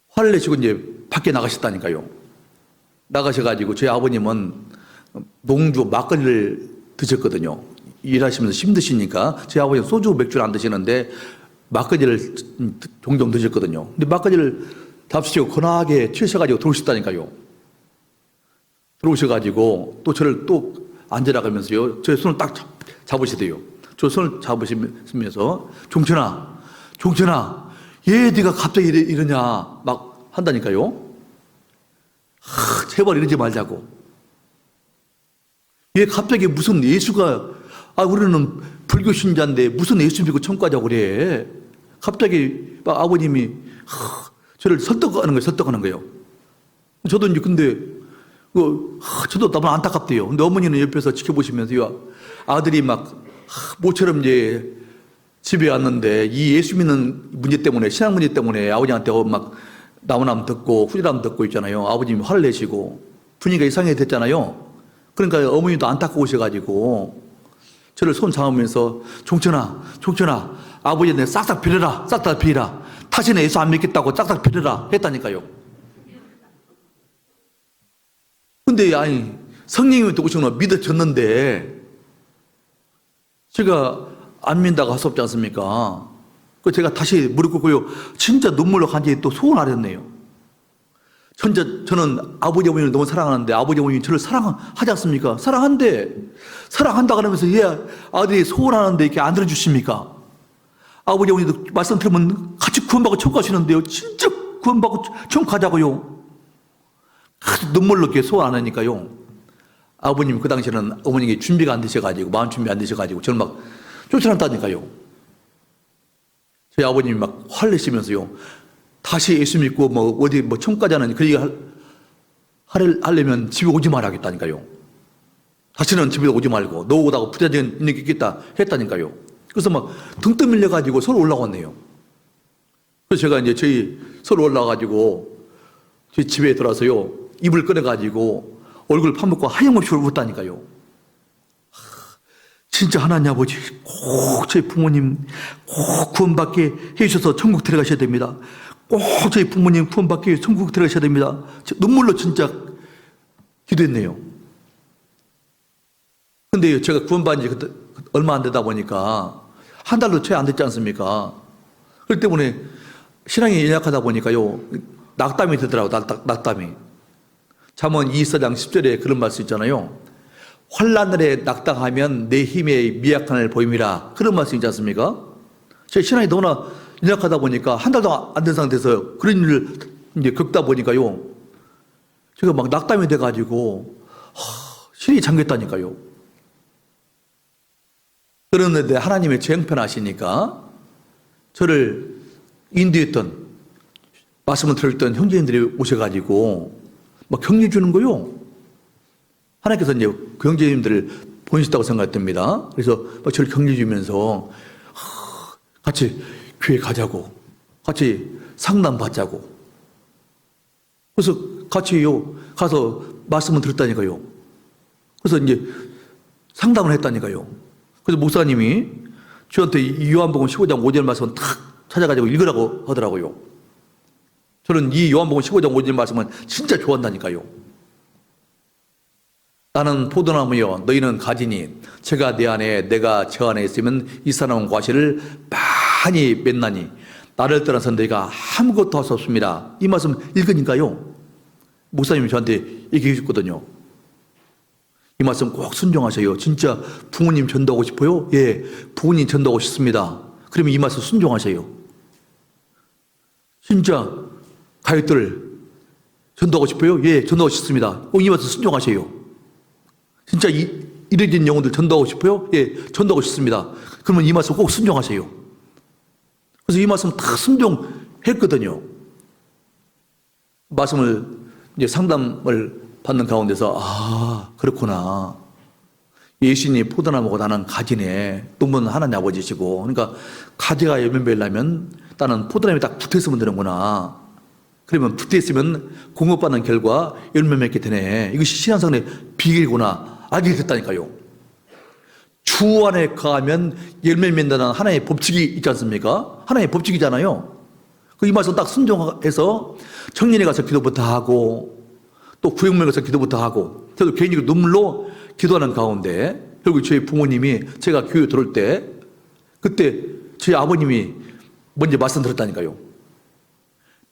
화를 내시고 이제 밖에 나가셨다니까요. 나가셔가지고 저희 아버님은 농주 막걸리를 드셨거든요. 일하시면서 힘드시니까 저희 아버지는 소주 맥주를 안 드시는데 막걸리를 종종 드셨거든요. 근데 막걸리를 답시고 건하게 취하셔가지고 들어오셨다니까요. 들어오셔가지고 또 저를 또 앉으라 그러면서요. 제 손을 딱 잡으시대요. 저 손을 잡으시면서 종천아, 얘 네가 갑자기 이러냐 막 한다니까요. 제발 이러지 말자고. 얘 갑자기 무슨 예수가 우리는 불교 신자인데 무슨 예수 믿고 천국 가자고 그래. 갑자기 막 아버님이 저를 설득하는 거예요. 저도 이제 근데 저도 너무 안타깝대요. 근데 어머니는 옆에서 지켜보시면서요. 아들이 막 모처럼 이제 집에 왔는데 이 예수 믿는 문제 때문에 신앙 문제 때문에 아버지한테 막 나무남 듣고 후지람 듣고 있잖아요. 아버님이 화를 내시고 분위기가 이상해졌잖아요. 그러니까 어머니도 안타까우셔가지고 저를 손 잡으면서 종천아 아버지한테 싹싹 빌어라. 싹싹 빌어라. 다시는 예수 안 믿겠다고 싹싹 빌어라 했다니까요. 근데 성령님이 또 오시면 믿어졌는데 제가 안 믿다고 할 수 없지 않습니까? 그 제가 다시 무릎 꿇고요. 진짜 눈물로 간절히 또 소원을 했네요. 저는 아버지 어머니를 너무 사랑하는데 아버지 어머니 저를 사랑하지 않습니까? 사랑한다 그러면서 얘 아들이 소원하는데 이렇게 안 들어주십니까? 아버지 어머니도 말씀 들으면 같이 구원받고 천국 가시는데요. 진짜 구원받고 천국 가자고요. 눈물로 이렇게 소원 안 하니까요. 아버님 그 당시에는 어머니가 준비가 안 되셔가지고 마음 준비 안 되셔가지고 저는 막 쫓아났다니까요. 저희 아버님이 막 화를 내시면서요. 다시 예수 믿고 어디 천국 가자는 그 얘기 하려면 집에 오지 말아야겠다니까요. 다시는 집에 오지 말고 너 오다고 부자적인 있는 게 있겠다 했다니까요. 그래서 막 등 떠밀려가지고 서로 올라왔네요. 그래서 제가 이제 서로 올라가가지고 저희 집에 들어와서요. 입을 꺼내가지고 얼굴 파묻고 하염없이 울었다니까요. 진짜 하나님 아버지 꼭 저희 부모님 꼭 구원받게 해주셔서 천국 들어가셔야 됩니다. 꼭 저희 부모님 구원받기 위해 천국 들어가셔야 됩니다. 눈물로 진짜 기도했네요. 근데 제가 구원받은 지 얼마 안 되다 보니까 한 달도 채 안 됐지 않습니까? 그렇기 때문에 신앙이 연약하다 보니까요, 낙담이 되더라고, 낙담이. 잠언 2장 10절에 그런 말씀 있잖아요. 환난날에 낙담하면 내 힘의 미약함을 보임이라. 그런 말씀 있지 않습니까? 제 신앙이 너무나 연약하다 보니까 한 달도 안 된 상태에서 그런 일을 이제 겪다 보니까요, 제가 막 낙담이 돼가지고 신이 잠겼다니까요. 그런데 하나님의 제 형편하시니까 저를 인도했던, 말씀을 들었던 형제님들이 오셔가지고 막 격려 주는 거요. 하나님께서 이제 그 형제님들을 보내셨다고 생각했답니다. 그래서 막 저를 격려 주면서 같이 교회 가자고, 같이 상담 받자고. 그래서 같이요 가서 말씀을 들었다니까요. 그래서 이제 상담을 했다니까요. 그래서 목사님이 저한테 요한복음 15장 5절 말씀을 탁 찾아가지고 읽으라고 하더라고요. 저는 이 요한복음 15장 5절 말씀을 진짜 좋아한다니까요. 나는 포도나무여 너희는 가지니 제가 내 안에 내가 저 안에 있으면 이 사람은 과실을 많이 맺나니 나를 떠나서 너희가 아무것도 할 수 없습니다. 이 말씀 읽으니까요, 목사님이 저한테 얘기해 주셨거든요. 이 말씀 꼭 순종하셔요. 진짜 부모님 전도하고 싶어요? 예, 부모님 전도하고 싶습니다. 그러면 이 말씀 순종하셔요. 진짜 가족들 전도하고 싶어요? 예, 전도하고 싶습니다. 이 말씀 순종하셔요. 진짜 이래진 영혼들 전도하고 싶어요? 예, 전도하고 싶습니다. 그러면 이 말씀 꼭 순종하세요. 그래서 이 말씀 다 순종했거든요. 말씀을 이제 상담을 받는 가운데서 그렇구나. 예수님이 포도나무고 나는 가지네. 또 하나님 아버지시고. 그러니까 가지가 열매 맺으려면 나는 포도나무에 딱 붙어있으면 되는구나. 그러면 붙어있으면 공급받는 결과 열매 맺게 되네. 이것이 신앙생활의 비결이구나. 알게 됐다니까요. 주 안에 거하면 열매 맺는다는 하나의 법칙이 있지 않습니까? 하나의 법칙이잖아요. 이 말씀 딱 순종해서 청년에 가서 기도부터 하고 또 구역모에 가서 기도부터 하고 저도 개인적으로 눈물로 기도하는 가운데 결국 저희 부모님이 제가 교회 들어올 때 그때 저희 아버님이 먼저 말씀 들었다니까요.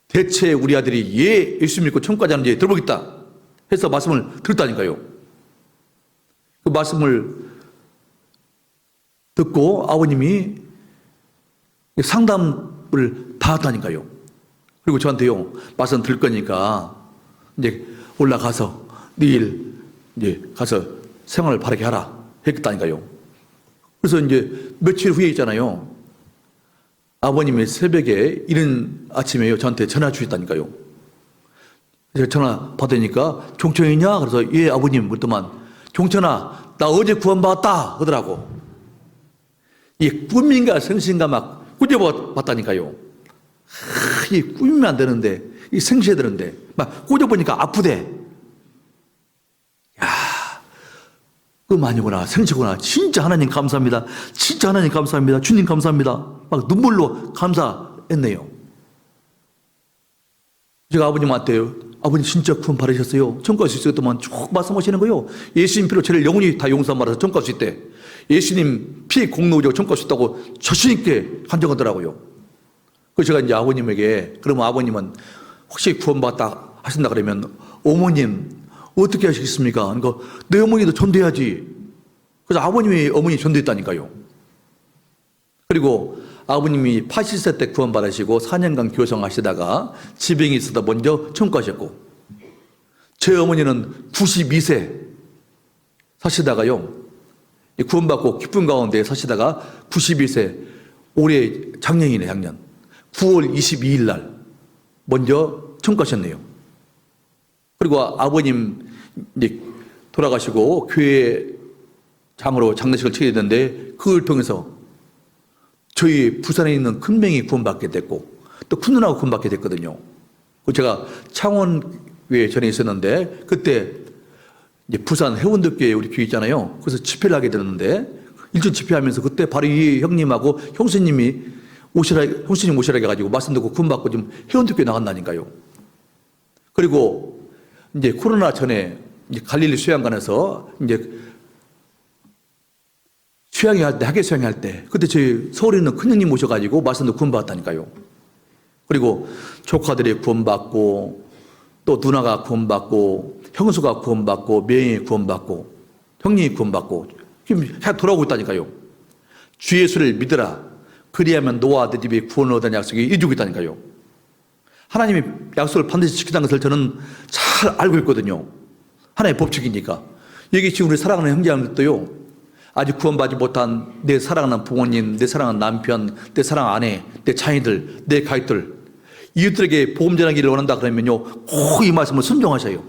대체 우리 아들이 예수 믿고 천국 가지 않는지 들어보겠다 해서 말씀을 들었다니까요. 그 말씀을 듣고 아버님이 상담을 다 했다니까요. 그리고 저한테요, 말씀 들을 거니까 이제 올라가서 내일 이제 가서 생활을 바르게 하라 했다니까요. 그래서 이제 며칠 후에 있잖아요. 아버님이 새벽에 이른 아침에요, 저한테 전화 주셨다니까요. 제가 전화 받으니까 종천이냐? 그래서 예, 아버님. 그랬더만 종천아, 나 어제 구원받았다 하더라고. 이게 꿈인가 생신가 막 꾸겨봤다니까요. 이게 꾸미면 안 되는데, 이 생시해야 되는데, 막 꾸겨보니까 아프대. 야, 꿈 아니구나, 생시구나. 진짜 하나님 감사합니다. 진짜 하나님 감사합니다. 주님 감사합니다. 막 눈물로 감사했네요. 제가 아버님한테 아버님 진짜 구원 받으셨어요. 천국갈 수 있었더만 쭉 말씀하시는 거예요. 예수님 피로 죄를 영원히 다 용서 말아서 천국갈 수 있대. 예수님 피의 공로로 천국갈 수 있다고 자신 있게 간증하더라고요. 그래서 제가 이제 아버님에게 그러면 아버님은 혹시 구원받다 하신다 그러면 어머님 어떻게 하시겠습니까? 그러니까 내 어머니도 전도해야지. 그래서 아버님이 어머니 전도했다니까요. 그리고 아버님이 80세 때 구원받으시고 4년간 교성하시다가 지병이 있어서 먼저 천국 가셨고 제 어머니는 92세 사시다가요, 구원받고 기쁜 가운데 사시다가 91세 올해 작년이네, 작년 9월 22일 날 먼저 천국 가셨네요. 그리고 아버님 이제 돌아가시고 교회 장으로 장례식을 치게 됐는데 그걸 통해서 저희 부산에 있는 큰명이 구원받게 됐고 또 큰누나가 구원받게 됐거든요. 제가 창원교회 전에 있었는데 그때 이제 부산 해운대교회 우리 교회 있잖아요. 그래서 집회를 하게 됐는데 일전 집회하면서 그때 바로 이 형님하고 형수님이 형수님 오시라 해가지고 말씀 듣고 구원받고 지금 회원들교회 나간다니까요. 그리고 이제 코로나 전에 이제 갈릴리 수양관에서 이제 수양회 할 때, 학예 수양회 할 때, 그때 저희 서울에 있는 큰형님 모셔가지고 말씀 듣고 구원받았다니까요. 그리고 조카들이 구원받고, 또 누나가 구원받고, 형수가 구원받고, 매형이 구원받고, 형님이 구원받고, 지금 돌아오고 있다니까요. 주 예수를 믿으라. 그리하면 너와 네 집이 구원을 얻는 약속이 이루고 있다니까요. 하나님이 약속을 반드시 지키다는 것을 저는 잘 알고 있거든요. 하나님의 법칙이니까. 여기 지금 우리 사랑하는 형제님들도요, 아직 구원받지 못한 내 사랑하는 부모님, 내 사랑하는 남편, 내 사랑하는 아내, 내 자녀들, 내 가족들, 이웃들에게 복음 전하기를 원한다 그러면요, 꼭 이 말씀을 순종하셔요.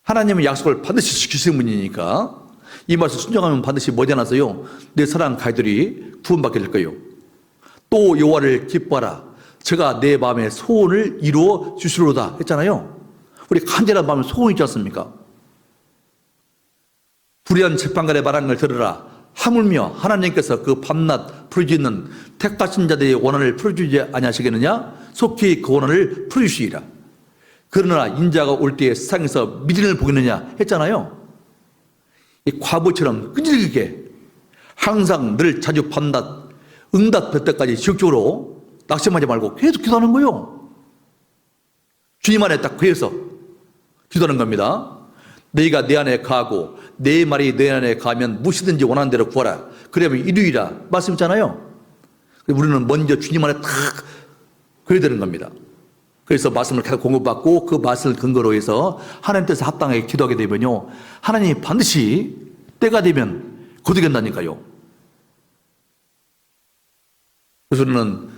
하나님은 약속을 반드시 지키시는 분이니까 이 말씀 순종하면 반드시 머지않아서요, 내 사랑하는 가족들이 구원받게 될 거예요. 또 여호와를 기뻐하라. 제가 내 마음의 소원을 이루어 주시로다 했잖아요. 우리 간절한 마음에 소원이 있지 않습니까? 불의한 재판관의 말하는 걸 들으라. 하물며 하나님께서 그 밤낮 풀어주는 택하신 자들의 원한을 풀어주지 아니하시겠느냐? 속히 그 원한을 풀어주시리라. 그러나 인자가 올 때에 세상에서 미련을 보겠느냐 했잖아요. 이 과부처럼 끈질기게 항상 늘 자주 밤낮 응답될 때까지 지속적으로 낙심하지 말고 계속 기도하는 거예요. 주님 안에 딱 구해서 기도하는 겁니다. 너희가 내 안에 가고 내 말이 내 안에 가면 무엇이든지 원하는 대로 구하라. 그러면 이루리라 말씀있잖아요. 우리는 먼저 주님 안에 딱 그래야 되는 겁니다. 그래서 말씀을 계속 공급받고 그 말씀을 근거로 해서 하나님 뜻에 합당하게 기도하게 되면요, 하나님이 반드시 때가 되면 거두겠다니까요. 그래서 우리는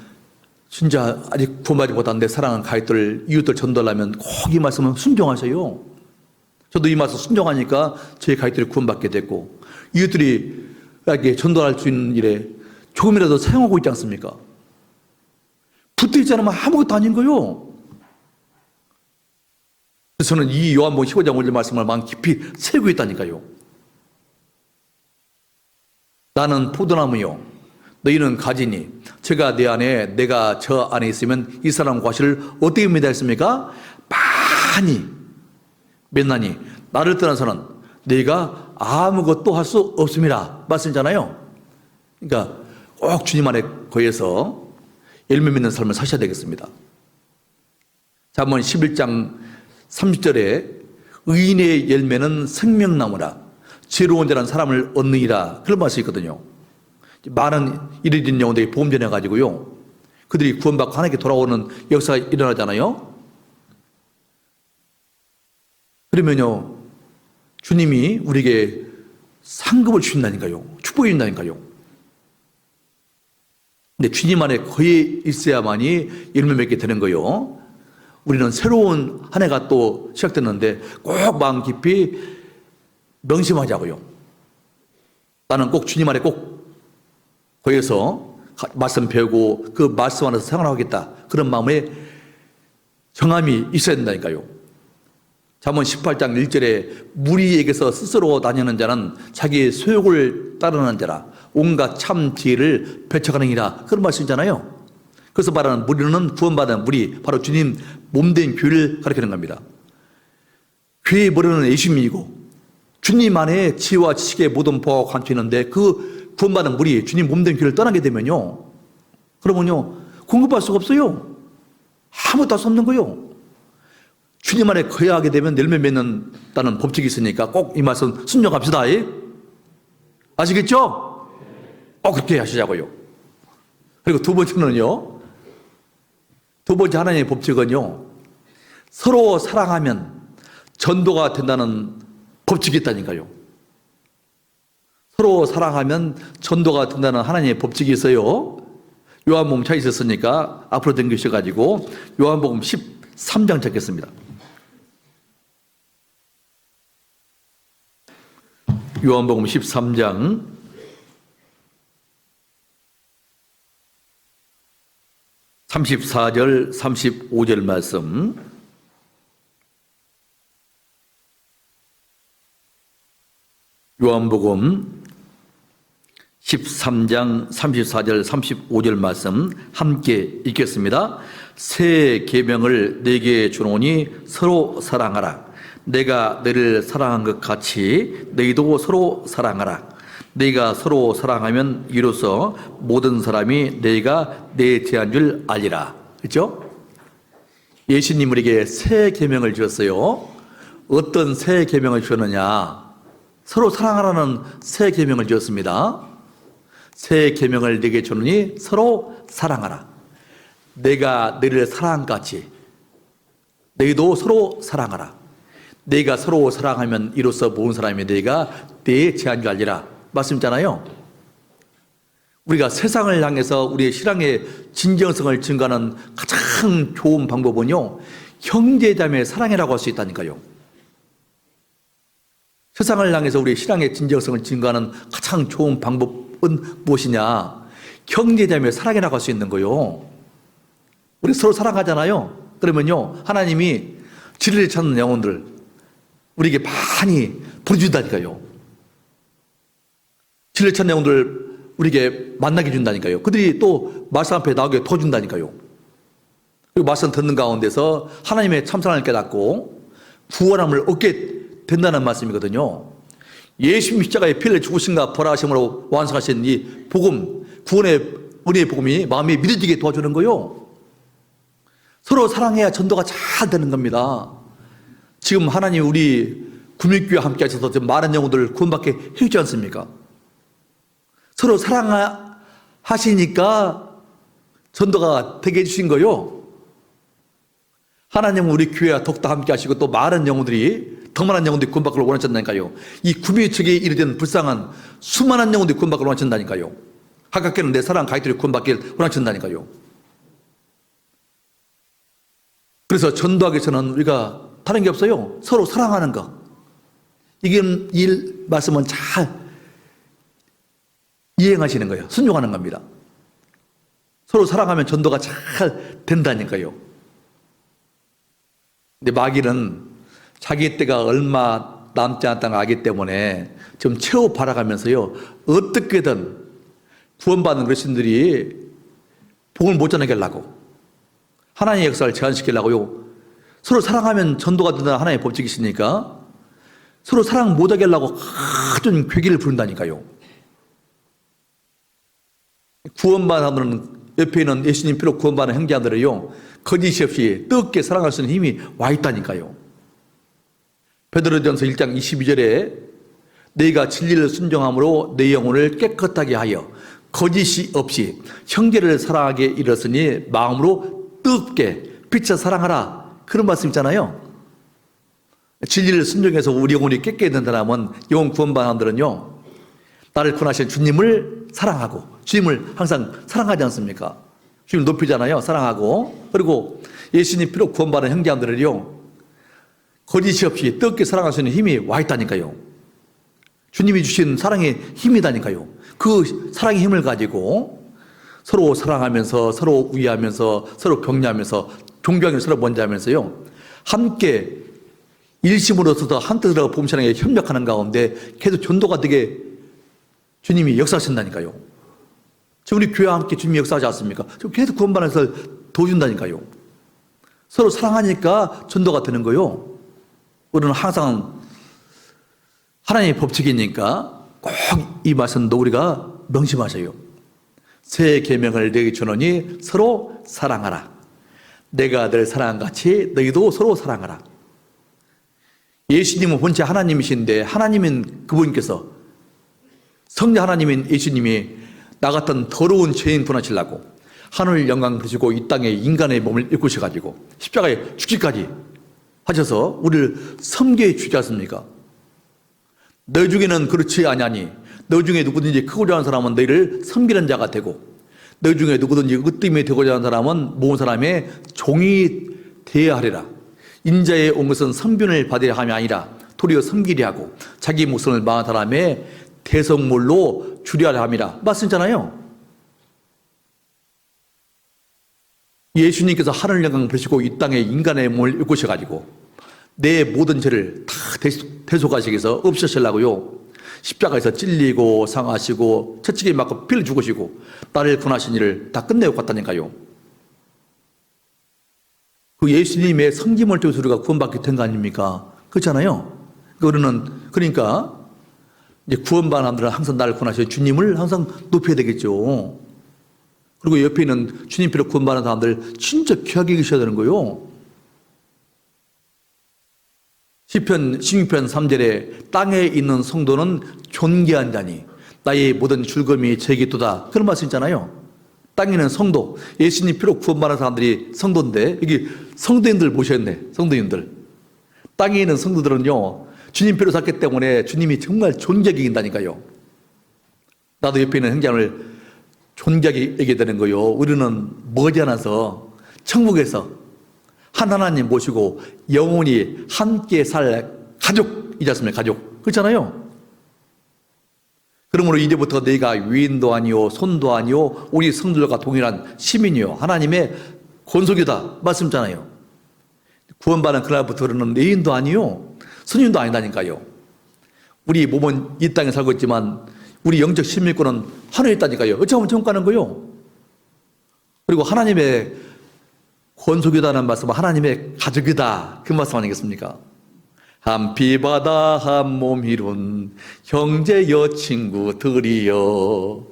진짜 아직 구원받지 못한 내 사랑하는 가족들, 이웃들 전도하려면 꼭 이 말씀은 순종하세요. 저도 이 말씀 순종하니까 제 가족들이 구원받게 됐고, 이웃들이 이렇게 전도할 수 있는 일에 조금이라도 사용하고 있지 않습니까? 붙어있지 않으면 아무것도 아닌 거요. 그래서 저는 이 요한복음 15장 5절 말씀을 마음 깊이 새고 있다니까요. 나는 포도나무요, 너희는 가지니 제가 내 안에 내가 저 안에 있으면 이 사람 과실을 어떻게 맺었습니까? 많이 맺나니 나를 떠나서는 너희가 아무것도 할 수 없습니다 말씀이잖아요. 그러니까 꼭 주님 안에 거해서 열매 맺는 삶을 사셔야 되겠습니다. 잠언 11장 30절에 의인의 열매는 생명나무라 지혜로운 자란 사람을 얻느니라, 그런 말씀이 있거든요. 많은 이리된 영혼들이 복음 전해가지고요, 그들이 구원받고 하나님께 돌아오는 역사가 일어나잖아요. 그러면요, 주님이 우리에게 상급을 주신다니까요. 축복해 준다니까요. 근데 주님 안에 거의 있어야만이 열매 맺게 되는 거예요. 우리는 새로운 한 해가 또 시작됐는데 꼭 마음 깊이 명심하자고요. 나는 꼭 주님 안에 꼭 거기서 말씀 배우고 그 말씀 안에서 생활하겠다, 그런 마음에 정함이 있어야 된다니까요. 잠언 18장 1절에 무리에게서 스스로 다니는 자는 자기의 소욕을 따르는 자라 온갖 참 지혜를 배척하느니라, 그런 말씀이잖아요. 그래서 말하는 무리는 구원받은 무리, 바로 주님 몸된 교회를 가리키는 겁니다. 교회의 머리는 예수님이고 주님 안에 지혜와 지식의 모든 보화가 감춰 있는데 그 구원받은 무리, 주님 몸된 교회를 떠나게 되면요, 그러면요 공급할 수가 없어요. 아무것도 할 수 없는 거예요. 주님 안에 거하게 되면 열매 맺는다는 법칙이 있으니까 꼭 이 말씀 순종합시다. 아시겠죠? 꼭 그렇게 하시자고요. 그리고 두 번째는요, 두 번째 하나님의 법칙은요, 서로 사랑하면 전도가 된다는 법칙이 있다니까요. 서로 사랑하면 전도가 된다는 하나님의 법칙이 있어요. 요한복음 찾으셨으니까 앞으로 당기셔가지고 요한복음 13장 찾겠습니다. 요한복음 13장 34절 35절 말씀. 요한복음 13장 34절 35절 말씀 함께 읽겠습니다. 새 계명을 내게 주노니 서로 사랑하라. 내가 너를 사랑한 것 같이 너희도 서로 사랑하라. 너희가 서로 사랑하면 이로써 모든 사람이 너희가 내 제한 줄 알리라. 그렇죠? 예수님 우리에게 새 계명을 주셨어요. 어떤 새 계명을 주셨느냐? 서로 사랑하라는 새 계명을 주었습니다. 새 계명을 내게 주노니 서로 사랑하라. 내가 너희를 사랑한 것 같이 너희도 서로 사랑하라. 너희가 서로 사랑하면 이로써 모든 사람이 너희가 내 제한 줄 알리라 말씀이잖아요. 우리가 세상을 향해서 우리의 신앙의 진정성을 증가하는 가장 좋은 방법은요, 형제자매 사랑이라고 할 수 있다니까요. 세상을 향해서 우리의 신앙의 진정성을 증가하는 가장 좋은 방법은 무엇이냐? 형제자매 사랑이라고 할 수 있는 거요. 우리 서로 사랑하잖아요. 그러면요, 하나님이 진리를 찾는 영혼들 우리에게 많이 보내준다니까요. 진리를 찾는 영혼들 우리에게 만나게 준다니까요. 그들이 또 말씀 앞에 나오게 도와준다니까요. 그리고 말씀 듣는 가운데서 하나님의 참사랑을 깨닫고 구원함을 얻게 된다는 말씀이거든요. 예수님 십자가의 피를 죽으신가 벌하심으로 완성하신 이 복음, 구원의 은혜의 복음이 마음에 믿어지게 도와주는 거요. 서로 사랑해야 전도가 잘 되는 겁니다. 지금 하나님 우리 구민교회 함께 하셔서 많은 영혼들을 구원받게 해주지 않습니까? 서로 사랑하시니까 전도가 되게 해주신 거요. 하나님은 우리 교회와 더욱더 함께 하시고 또 많은 영혼들이 더 많은 영혼들이 구원받기를 원하신다니까요. 이 구미척에 이르된 불쌍한 수많은 영혼들이 구원받기를 원하신다니까요. 가깝게는 내 사랑 가이들이 구원받기를 원하신다니까요. 그래서 전도하기 위해서는 우리가 다른 게 없어요. 서로 사랑하는 거. 이게 이 말씀은 잘 이행하시는 거예요. 순종하는 겁니다. 서로 사랑하면 전도가 잘 된다니까요. 근데 마귀는 자기 때가 얼마 남지 않다는 걸 알기 때문에 좀 채워 팔아가면서요, 어떻게든 구원받는 그리스도인들이 복을 못 전하게 하려고, 하나님의 역사를 제한시키려고요, 서로 사랑하면 전도가 된다는 하나님의 법칙이 있으니까 서로 사랑 못하게 하려고 아주 괴기를 부른다니까요. 구원받는 옆에 있는 예수님 피로 구원받는 형제들을요, 거짓이 없이 뜨겁게 사랑할 수 있는 힘이 와 있다니까요. 베드로전서 1장 22절에 너희가 진리를 순종함으로 내 영혼을 깨끗하게 하여 거짓이 없이 형제를 사랑하게 이르렀으니 마음으로 뜨겁게 빛을 사랑하라. 그런 말씀 있잖아요. 진리를 순종해서 우리 영혼이 깨끗게 된다면 영혼 구원받은 사람들은요, 나를 구원하신 주님을 사랑하고 주님을 항상 사랑하지 않습니까? 주님을 높이잖아요. 사랑하고. 그리고 예수님 피로 구원받은 형제들을요, 거짓이 없이 뜨겁게 사랑할 수 있는 힘이 와 있다니까요. 주님이 주신 사랑의 힘이다니까요. 그 사랑의 힘을 가지고 서로 사랑하면서 서로 위하면서 서로 격려하면서 존경하면서 서로 먼저하면서요, 함께 일심으로서도 한뜻으로 복음신앙에 협력하는 가운데 계속 전도가 되게 주님이 역사하신다니까요. 지금 우리 교회와 함께 주님이 역사하지 않습니까? 지금 계속 구원받아서 도와준다니까요. 서로 사랑하니까 전도가 되는 거요. 우리는 항상 하나님의 법칙이니까 꼭 이 말씀도 우리가 명심하셔요. 새 계명을 내게 주노니 서로 사랑하라. 내가 늘 사랑한 같이 너희도 서로 사랑하라. 예수님은 본체 하나님이신데 하나님인 그분께서, 성자 하나님인 예수님이 나 같은 더러운 죄인 구원하시려고 하늘 영광 부르시고 이 땅에 인간의 몸을 입으셔가지고 십자가에 죽기까지 하셔서 우리를 섬기게 주지 않습니까? 너 중에는 그렇지 아니하니 너 중에 누구든지 크고자 하는 사람은 너희를 섬기는 자가 되고 너 중에 누구든지 으뜸이 되고자 하는 사람은 모든 사람의 종이 되어야 하리라. 인자에 온 것은 선변을 받으려 함이 아니라 도리어 섬기려 하고 자기 목숨을 망한 사람의 대성물로 주려하려 함이라 말씀이잖아요. 예수님께서 하늘 영광 부르시고 이 땅에 인간의 몸을 입으셔가지고 내 모든 죄를 다 대속하시기 위해서 없으시려고요, 십자가에서 찔리고 상하시고 채찍에 맞고 피를 죽으시고 나를 구원하신 일을 다 끝내고 갔다니까요. 그 예수님의 섬김을 통해서 우리가 구원받게 된 거 아닙니까? 그렇잖아요. 그러니까 이제 구원받은 사람들은 항상 나를 구원하셔 주님을 항상 높여야 되겠죠. 그리고 옆에 있는 주님 피로 구원받은 사람들 진짜 귀하게 계셔야 되는 거예요. 시편 16편 3절에 땅에 있는 성도는 존귀한 자니 나의 모든 즐거움이 제게도다. 그런 말씀 있잖아요. 땅에 있는 성도, 예수님 피로 구원받은 사람들이 성도인데 여기 성도인들 모셨네. 성도인들. 땅에 있는 성도들은요, 주님 피로 샀기 때문에 주님이 정말 존귀하게 여긴다니까요. 나도 옆에 있는 형제를 존귀하게 여기게 되는 거요. 우리는 머지않아서 천국에서 한 하나님 모시고 영원히 함께 살 가족이지 않습니까? 가족. 그렇잖아요. 그러므로 이제부터 내가 위인도 아니요 손도 아니요 우리 성들과 동일한 시민이요 하나님의 권속이다 말씀잖아요. 구원받은 그날부터는 레인도 아니요 선인도 아니다니까요. 우리 몸은 이 땅에 살고 있지만 우리 영적 시민권은 하늘에 있다니까요. 어쩌면 천국 가는 거요. 그리고 하나님의 권속이다는 말씀은 하나님의 가족이다 그 말씀 아니겠습니까? 한 피바다 한 몸 이룬 형제여 친구들이여.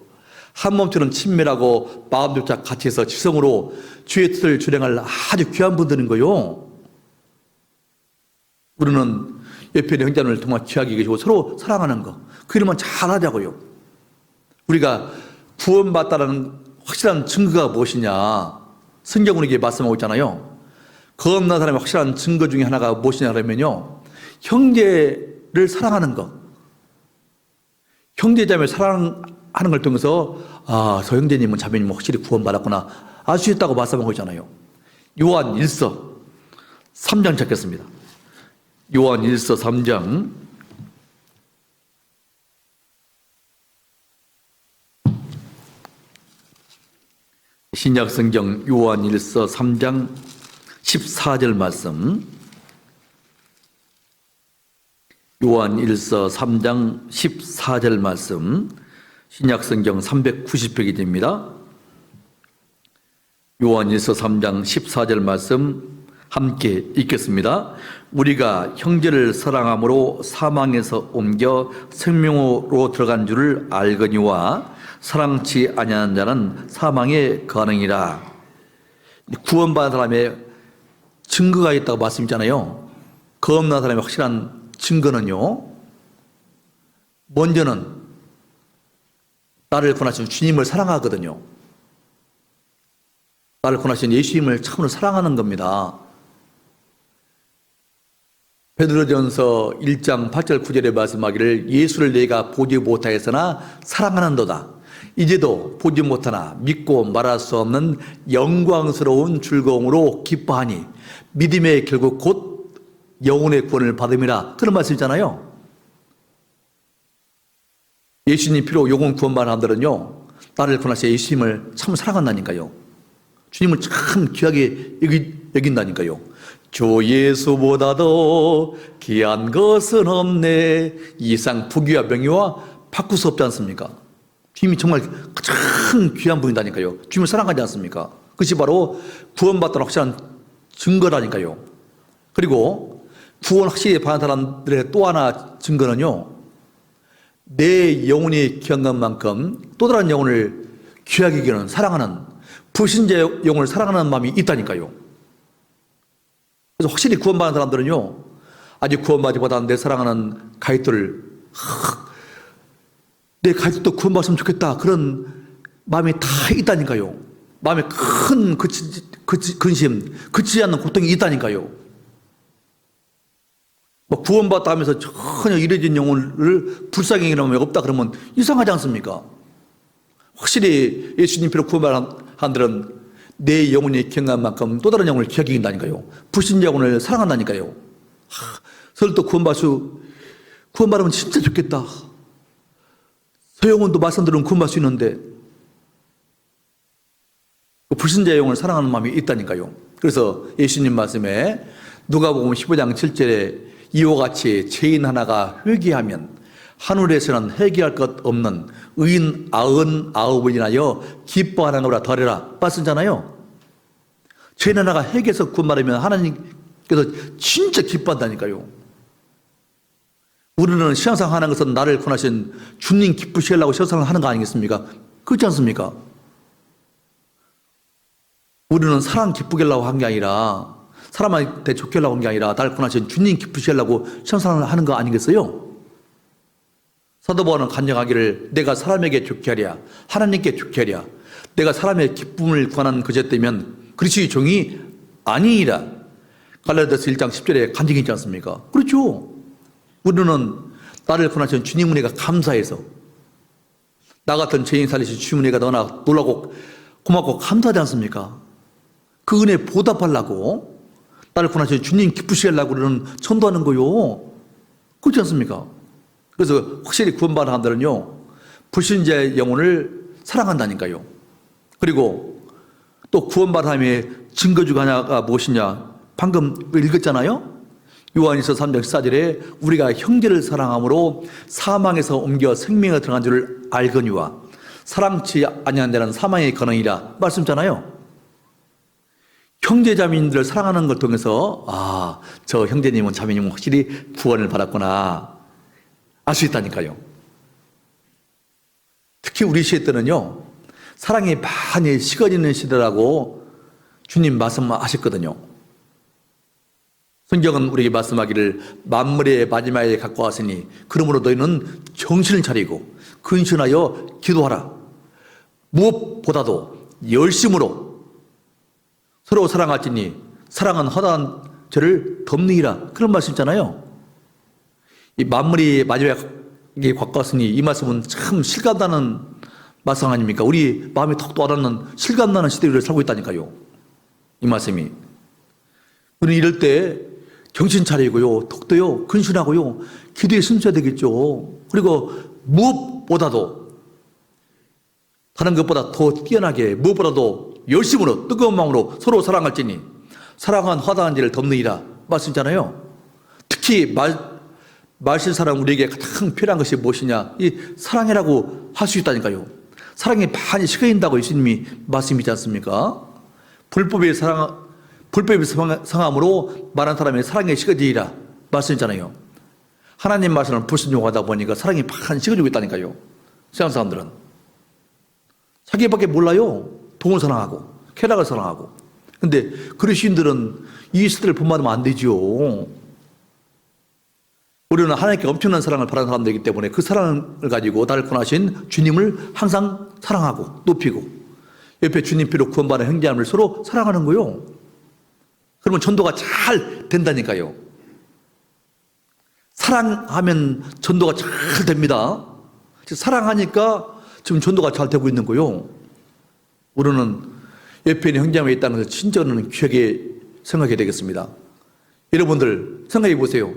한 몸처럼 친밀하고 마음조차 같이 해서 지성으로 주의 뜻을 준행할 아주 귀한 분들인 거요. 우리는 옆에 있는 형제를 정말 귀하게 계시고 서로 사랑하는 거 그 일만 잘 하자고요. 우리가 구원받다라는 확실한 증거가 무엇이냐, 성경은 이게 말씀하고 있잖아요. 겁난 사람의 확실한 증거 중에 하나가 무엇이냐 그러면요, 형제를 사랑하는 것. 형제자매 사랑하는 걸 통해서 저 형제님은 자매님은 확실히 구원받았구나 알 수 있다고 말씀하고 있잖아요. 요한 1서 3장 찾겠습니다. 요한 1서 3장 신약성경 요한 1서 3장 14절 말씀. 요한 1서 3장 14절 말씀, 신약성경 390페이지입니다. 요한 1서 3장 14절 말씀 함께 읽겠습니다. 우리가 형제를 사랑함으로 사망에서 옮겨 생명으로 들어간 줄을 알거니와 사랑치 아니하는 자는 사망에 거하느니라. 구원받은 사람의 증거가 있다고 말씀있잖아요. 겁난 사람의 확실한 증거는요, 먼저는 나를 구원하신 주님을 사랑하거든요. 나를 구원하신 예수님을 참으로 사랑하는 겁니다. 베드로전서 1장 8절 9절에 말씀하기를 예수를 내가 보지 못하였으나 사랑하는도다. 이제도 보지 못하나 믿고 말할 수 없는 영광스러운 즐거움으로 기뻐하니 믿음의 결국 곧 영혼의 구원을 받음이라. 그런 말씀이잖아요. 예수님 피로 영혼 구원받은 사람들은요, 나를 구원하신 예수님을 참 사랑한다니까요. 주님을 참 귀하게 여긴다니까요. 주 예수보다도 귀한 것은 없네. 이상 부귀와 명예와 바꿀 수 없지 않습니까? 주님이 정말 가장 귀한 분이다니까요. 주님을 사랑하지 않습니까? 그것이 바로 구원받던 확실한 증거라니까요. 그리고 구원 확실히 받은 사람들의 또 하나 증거는요, 내 영혼이 귀한 것만큼 또 다른 영혼을 귀하게 여기는 사랑하는 불신자의 영혼을 사랑하는 마음이 있다니까요. 그래서 확실히 구원받은 사람들은요, 아직 구원받지 못한 내 사랑하는 가이들을 내 가이들도 구원받으면 좋겠다 그런 마음이 다 있다니까요. 마음에 큰 근심, 그치지 않는 고통이 있다니까요. 구원받다 하면서 전혀 이래진 영혼을 불쌍히 여기는 없다 그러면 이상하지 않습니까? 확실히 예수님 피로 구원받은 사람들은 내 영혼이 귀한 만큼 또 다른 영혼을 귀하게 여긴다니까요. 불신자 영혼을 사랑한다니까요. 설도 구원받으면 진짜 좋겠다. 서영혼도 말씀 들으면 구원받을 수 있는데 불신자 영혼을 사랑하는 마음이 있다니까요. 그래서 예수님 말씀에 누가복음 15장 7절에 이와 같이 죄인 하나가 회개하면 하늘에서는 해결할 것 없는 의인 99을 인하여 기뻐하는 것보다 덜해라. 말씀잖아요. 죄 하나가 해결해서 구원받으면 하나님께서 진짜 기뻐한다니까요. 우리는 신앙생활 하는 것은 나를 구원하신 주님 기쁘시게 하려고 신앙생활 하는 거 아니겠습니까? 그렇지 않습니까? 우리는 사람 기쁘게 하려고 한 게 아니라, 사람한테 좋게 하려고 한 게 아니라 나를 구원하신 주님 기쁘시게 하려고 신앙생활을 하는 거 아니겠어요? 사도 바울은 간증하기를 내가 사람에게 좋게 하랴, 하나님께 좋게 하랴, 내가 사람의 기쁨을 구하는 그릇되면 그리스도의 종이 아니니라. 갈라디아서 1장 10절에 간증이 있지 않습니까? 그렇죠. 우리는 나를 구원하신 주님 은혜가 감사해서, 나 같은 죄인 살리신 주님 은혜가 너나 놀라고 고맙고 감사하지 않습니까? 그 은혜 보답하려고 나를 구원하신 주님 기쁘시게 하려고 우리는 전도하는 거요. 그렇지 않습니까? 그래서 확실히 구원받은 사람들은요, 불신자의 영혼을 사랑한다니까요. 그리고 또 구원받은 사람의 증거 중 하나가 무엇이냐? 방금 읽었잖아요. 요한일서 3장 14절에 우리가 형제를 사랑함으로 사망에서 옮겨 생명에 들어간 줄을 알거니와 사랑치 아니한 데는 사망의 근원이라 말씀잖아요. 형제자매님들을 사랑하는 걸 통해서 저 형제님은 자매님은 확실히 구원을 받았구나 알 수 있다니까요. 특히 우리 시대 때는요, 사랑이 많이 식어지는 시대라고 주님 말씀하셨거든요. 성경은 우리에게 말씀하기를 만물의 마지막에 갖고 왔으니 그러므로 너희는 정신을 차리고 근신하여 기도하라. 무엇보다도 열심으로 서로 사랑할지니 사랑은 허다한 죄를 덮느니라. 그런 말씀 있잖아요. 이 만물이 마지막에 갖고 왔으니 이 말씀은 참 실감나는 말씀 아닙니까? 우리 마음에 턱도 와닿는 실감나는 시대를 살고 있다니까요. 이 말씀이. 우리는 이럴 때 정신 차리고요, 턱도요, 근신하고요, 기도에 숨셔야 되겠죠. 그리고 무엇보다도, 다른 것보다 더 뛰어나게, 무엇보다도 열심으로, 뜨거운 마음으로 서로 사랑할지니, 사랑은 허다한 죄를 덮느니라. 말씀이잖아요. 특히 말씀 사랑 우리에게 가장 필요한 것이 무엇이냐? 이 사랑이라고 할 수 있다니까요. 사랑이 많이 식어진다고 예수님이 말씀이지 않습니까? 불법의 상함으로 많은 사람의 사랑에 식어지리라 말씀이잖아요. 하나님 말씀을 불순종하다 보니까 사랑이 많이 식어지고 있다니까요. 세상 사람들은 자기밖에 몰라요. 돈을 사랑하고 쾌락을 사랑하고. 근데 그리스도인들은 이 시대를 본받으면 안 되죠. 우리는 하나님께 엄청난 사랑을 바라는 사람들이기 때문에 그 사랑을 가지고 나를 구원하신 주님을 항상 사랑하고 높이고, 옆에 주님께로 구원받은 형제자매를 서로 사랑하는 거요. 그러면 전도가 잘 된다니까요. 사랑하면 전도가 잘 됩니다. 사랑하니까 지금 전도가 잘 되고 있는 거요. 우리는 옆에 있는 형제자매가 있다는 것을 진짜 저는 귀하게 생각해야 되겠습니다. 여러분들 생각해 보세요.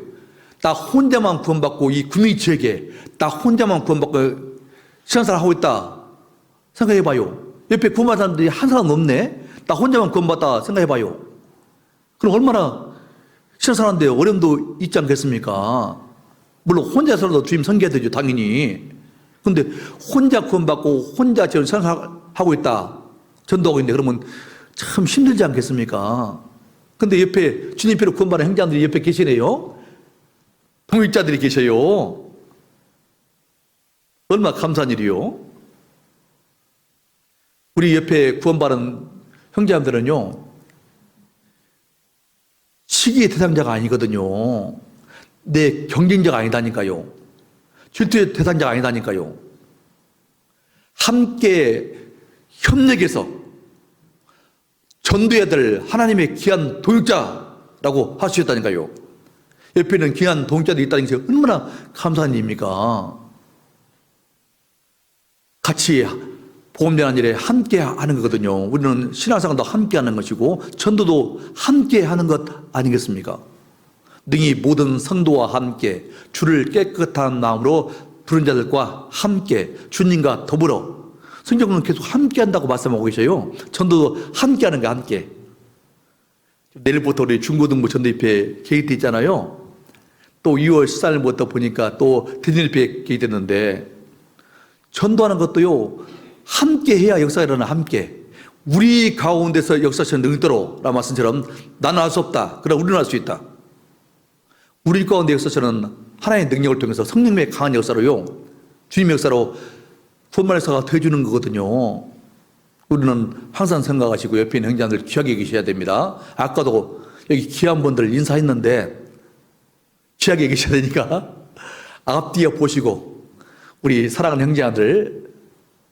나 혼자만 구원받고 이 구미 지역에 나 혼자만 구원받고 신앙생활 하고 있다 생각해 봐요. 옆에 구원받은 사람들이 한 사람 없네. 나 혼자만 구원받다 생각해 봐요. 그럼 얼마나 신앙생활하는데 어려움도 있지 않겠습니까? 물론 혼자서라도 주님 섬겨야 되죠, 당연히. 근데 혼자 구원받고 혼자 지금 신앙생활하고 있다, 전도하고 있는데 그러면 참 힘들지 않겠습니까? 근데 옆에 주님께로 구원받은 형제들이 옆에 계시네요. 동역자들이 계셔요. 얼마나 감사한 일이요. 우리 옆에 구원받은 형제들은요, 시기의 대상자가 아니거든요. 내 경쟁자가 아니다니까요. 질투의 대상자가 아니다니까요. 함께 협력해서 전도해야 될 하나님의 귀한 동역자라고 할 수 있다니까요. 옆에는 귀한 동역자들이 있다는 게 얼마나 감사한 일입니까? 같이 복음 전하는 일에 함께 하는 거거든요. 우리는 신앙생활도 함께 하는 것이고 전도도 함께 하는 것 아니겠습니까? 능히 모든 성도와 함께 주를 깨끗한 마음으로 부른 자들과 함께 주님과 더불어. 성경은 계속 함께 한다고 말씀하고 계셔요. 전도도 함께 하는 거 함께. 내일부터 우리 중고등부 전도협회 계획돼 있잖아요. 또 2월 14일부터 보니까 또 디즈니백이 됐는데, 전도하는 것도요, 함께 해야 역사가 일어나. 함께. 우리 가운데서 역사처럼 능도로 라는 말씀처럼 나는 할 수 없다. 그러나 우리는 할 수 있다. 우리 가운데 역사처럼 하나님의 능력을 통해서 성령의 강한 역사로요, 주님의 역사로 구원의 역사가 되어주는 거거든요. 우리는 항상 생각하시고 옆에 있는 형제들 귀하게 계셔야 됩니다. 아까도 여기 귀한 분들 인사했는데 귀하게 계셔야 되니까 앞뒤에 보시고, 우리 사랑하는 형제들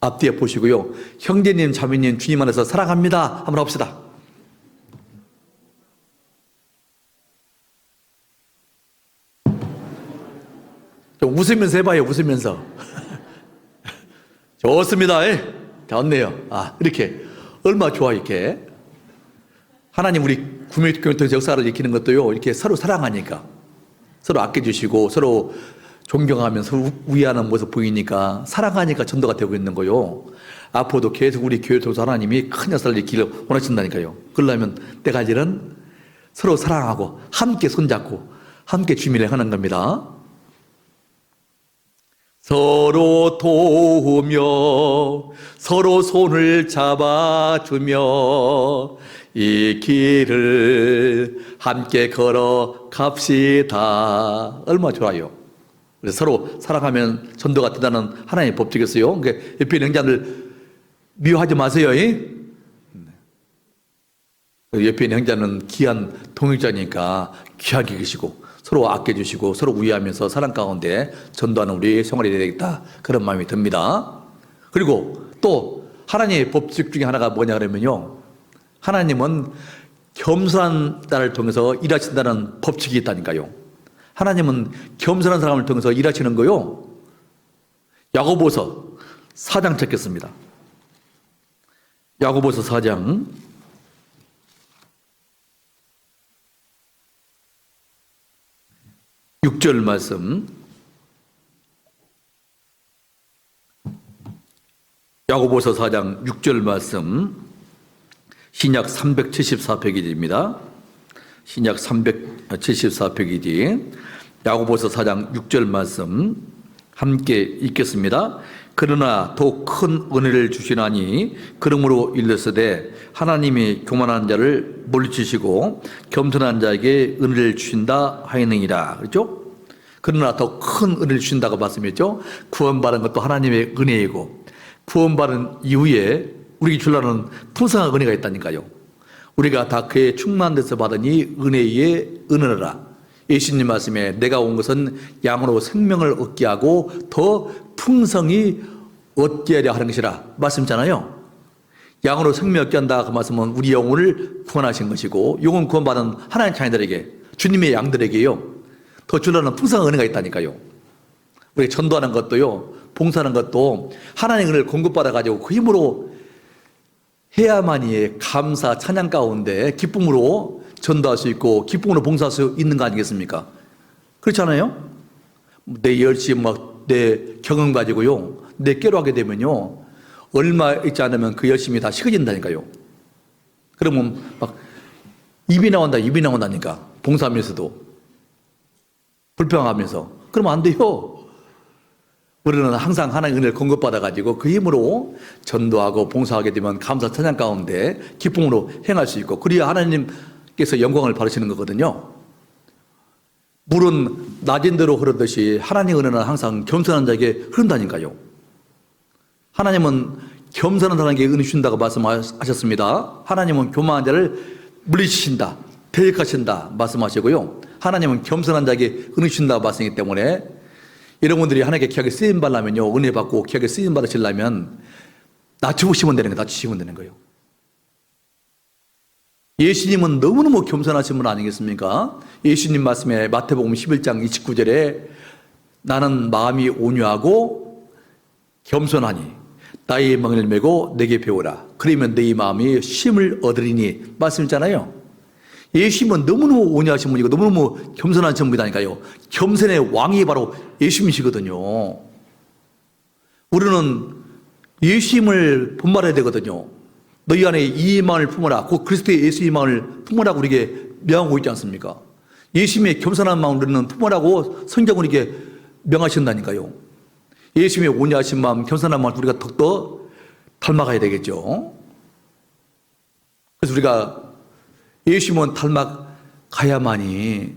앞뒤에 보시고요, 형제님 자매님 주님 안에서 사랑합니다 한번 합시다. 좀 웃으면서 해봐요. 웃으면서. 좋습니다. 좋네요. 이렇게 얼마나 좋아. 이렇게 하나님 우리 구매교회를 통해서 역사를 일으키는 것도요, 이렇게 서로 사랑하니까, 서로 아껴주시고 서로 존경하면서 우애하는 모습 보이니까, 사랑하니까 전도가 되고 있는 거요. 앞으로도 계속 우리 교회를 통해서 하나님이 큰 역사를 일으키기를 원하신다니까요. 그러려면 때가 이제는 서로 사랑하고 함께 손잡고 함께 주민을 하는 겁니다. 서로 도우며 서로 손을 잡아주며 이 길을 함께 걸어갑시다. 얼마나 좋아요. 그래서 서로 사랑하면 전도가 된다는 하나님의 법칙이었어요. 그러니까 옆에 있는 형제들 미워하지 마세요. 옆에 있는 형제는 귀한 동역자니까 귀하게 계시고 서로 아껴주시고 서로 우애하면서 사랑 가운데 전도하는 우리의 생활이 되겠다, 그런 마음이 듭니다. 그리고 또 하나님의 법칙 중에 하나가 뭐냐 그러면요, 하나님은 겸손한 자를 통해서 일하신다는 법칙이 있다니까요. 하나님은 겸손한 사람을 통해서 일하시는 거요. 야고보서 4장 찾겠습니다. 야고보서 4장 6절 말씀. 야고보서 4장 6절 말씀. 신약 374페이지입니다. 신약 374페이지. 야고보서 4장 6절 말씀 함께 읽겠습니다. 그러나 더 큰 은혜를 주시나니 그러므로 일렀으되 하나님이 교만한 자를 물리치시고 겸손한 자에게 은혜를 주신다 하였느니라. 그렇죠? 그러나 더 큰 은혜를 주신다고 말씀했죠. 구원받은 것도 하나님의 은혜이고, 구원받은 이후에 우리에게 주려는 풍성한 은혜가 있다니까요. 우리가 다 그의 충만돼서 받은 이 은혜의 은혜라. 예수님 말씀에 내가 온 것은 양으로 생명을 얻게 하고 더 풍성히 얻게 하려 하는 것이라 말씀잖아요. 양으로 생명 얻게 한다 그 말씀은 우리 영혼을 구원하신 것이고, 영혼 구원받은 하나님 자녀들에게, 주님의 양들에게요, 더 주려는 풍성한 은혜가 있다니까요. 우리 전도하는 것도요, 봉사하는 것도 하나님의 은혜를 공급받아가지고 그 힘으로 해야만이 감사 찬양 가운데 기쁨으로 전도할 수 있고 기쁨으로 봉사할 수 있는 거 아니겠습니까? 그렇잖아요? 내 열심, 내 경험 가지고요, 내 깨로 하게 되면요, 얼마 있지 않으면 그 열심이 다 식어진다니까요. 그러면 막 입이 나온다니까. 봉사하면서도 불평하면서. 그러면 안 돼요. 우리는 항상 하나님의 은혜를 공급받아가지고 그 힘으로 전도하고 봉사하게 되면 감사 찬양 가운데 기쁨으로 행할 수 있고, 그래야 하나님께서 영광을 받으시는 거거든요. 물은 낮은 대로 흐르듯이 하나님의 은혜는 항상 겸손한 자에게 흐른다니까요. 하나님은 겸손한 사람에게 은혜 주신다고 말씀하셨습니다. 하나님은 교만한 자를 물리치신다, 대적하신다 말씀하시고요. 하나님은 겸손한 자에게 은혜 주신다고 말씀이기 때문에 여러분들이 하나님께 귀하게 쓰임 받으려면요, 은혜 받고 귀하게 쓰임 받으시려면 낮추시면 되는 거예요. 낮추시면 되는 거예요. 예수님은 너무너무 겸손하신 분 아니겠습니까? 예수님 말씀에 마태복음 11장 29절에 나는 마음이 온유하고 겸손하니 나의 멍을 메고 내게 배우라. 그러면 너희 마음이 쉼을 얻으리니 말씀이잖아요. 예수님은 너무너무 온유하신 분이고 너무너무 겸손하신 분이다니까요. 겸손의 왕이 바로 예수님이시거든요. 우리는 예수님을 본받아야 되거든요. 너희 안에 이 마음을 품어라. 곧 그리스도의 예수의 마음을 품으라고 우리에게 명하고 있지 않습니까? 예수님의 겸손한 마음을 우리는 품으라고 성경은 이게 명하신다니까요. 예수님의 온유하신 마음, 겸손한 마음을 우리가 더욱더 닮아가야 되겠죠. 그래서 우리가 예수님은 닮아가야만이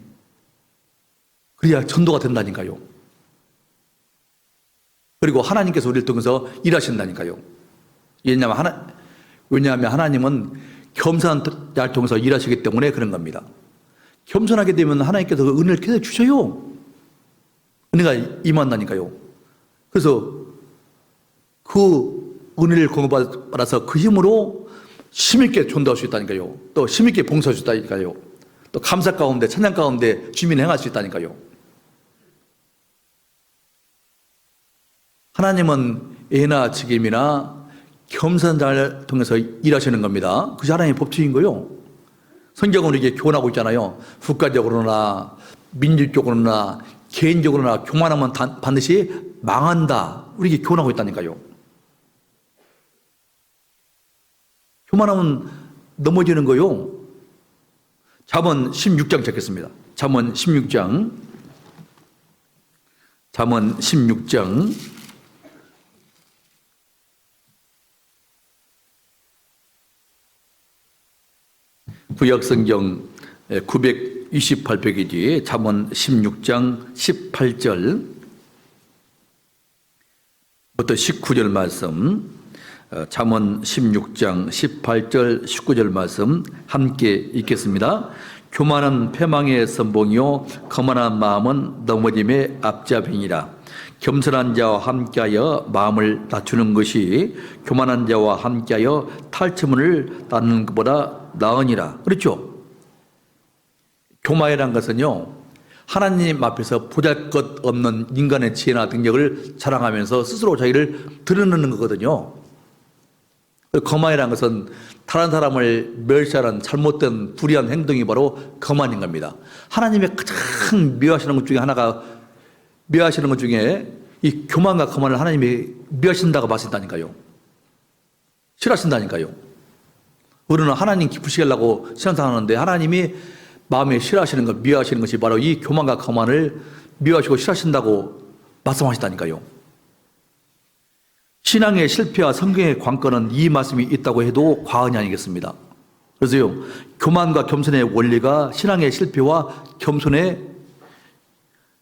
그래야 전도가 된다니까요. 그리고 하나님께서 우리를 통해서 일하신다니까요. 왜냐하면 하나님은 겸손한 자를 통해서 일하시기 때문에 그런 겁니다. 겸손하게 되면 하나님께서 그 은혜를 계속 주셔요. 은혜가 임한다니까요. 그래서 그 은혜를 공급받아서 그 힘으로 힘있게 전도할 수 있다니까요. 또 힘있게 봉사할 수 있다니까요. 또 감사 가운데 찬양 가운데 주민 행할 수 있다니까요. 하나님은 애나 직임이나 겸손한 자를 통해서 일하시는 겁니다. 그것이 하나님의 법칙인 거요. 성경은 이게 교훈하고 있잖아요. 국가적으로나 민주적으로나 개인적으로나 교만하면 반드시 망한다. 우리에게 교훈하고 있다니까요. 교만하면 넘어지는 거요. 잠언 16장 찾겠습니다. 잠언 16장. 구약성경 928페이지 잠언 16장 18절부터 19절 말씀, 잠언 16장 18절 19절 말씀 함께 읽겠습니다. 교만은 패망의 선봉이요 거만한 마음은 넘어짐의 앞잡이니라. 겸손한 자와 함께하여 마음을 낮추는 것이 교만한 자와 함께하여 탈취문을 닫는 것보다 나으니라. 그렇죠? 교만이란 것은요, 하나님 앞에서 보잘것없는 인간의 지혜나 능력을 자랑하면서 스스로 자기를 드러내는 거거든요. 거만이란 것은 다른 사람을 멸시하는 잘못된 불의한 행동이 바로 거만인 겁니다. 하나님의 가장 미워하시는 것 중에 이 교만과 거만을 하나님이 미워하신다고 말씀한다니까요. 싫어하신다니까요. 우리는 하나님 기쁘시게 하려고 신앙생활하는데 하나님이 마음에 싫어하시는 것, 미워하시는 것이 바로 이 교만과 거만을 미워하시고 싫어하신다고 말씀하시다니까요. 신앙의 실패와 성경의 관건은 이 말씀이 있다고 해도 과언이 아니겠습니다. 그래서요, 교만과 겸손의 원리가 신앙의 실패와 겸손의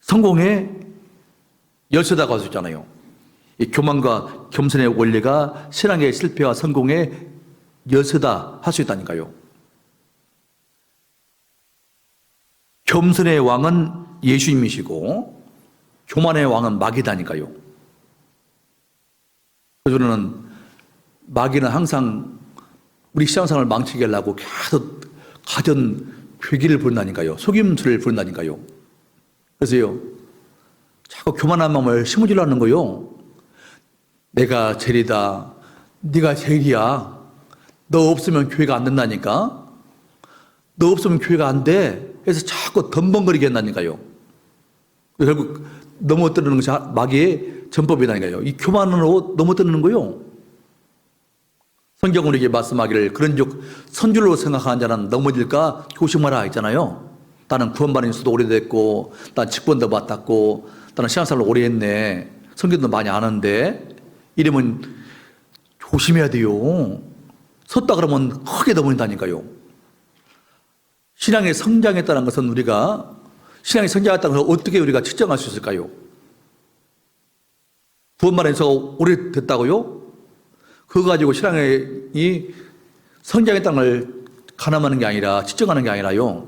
성공의 열쇠다고 할 수 있잖아요. 이 교만과 겸손의 원리가 신앙의 실패와 성공의 열쇠다 할 수 있다니까요. 겸손의 왕은 예수님이시고 교만의 왕은 마귀다니까요. 그래서 저는 마귀는 항상 우리 신앙생활을 망치게 하려고 계속 가전 괴기를 부른다니까요. 속임수를 부른다니까요. 그래서요, 자꾸 교만한 마음을 심어주려는 거요. 내가 제일이다. 네가 제일이야. 너 없으면 교회가 안 된다니까. 너 없으면 교회가 안 돼. 그래서 자꾸 덤벙거리게 한다니까요. 결국 넘어뜨리는 것이 마귀의 전법이다니까요. 이 교만으로 넘어뜨리는 거요. 성경은 우리에게 말씀하기를 그런즉 선줄로 생각하는 자는 넘어질까 조심하라 했잖아요. 나는 구원받은 수도 오래됐고, 난 직분도 맡았고, 나는 신앙생활을 오래 했네. 성경도 많이 아는데 이러면 조심해야 돼요. 섰다 그러면 크게 넘어진다니까요. 신앙의 성장했다는 것은 우리가 신앙이 성장했다는 것을 어떻게 우리가 측정할 수 있을까요? 구원받은 지가 오래됐다고요? 그거 가지고 신앙이 성장했다는 걸 가늠하는 게 아니라 측정하는 게 아니라요.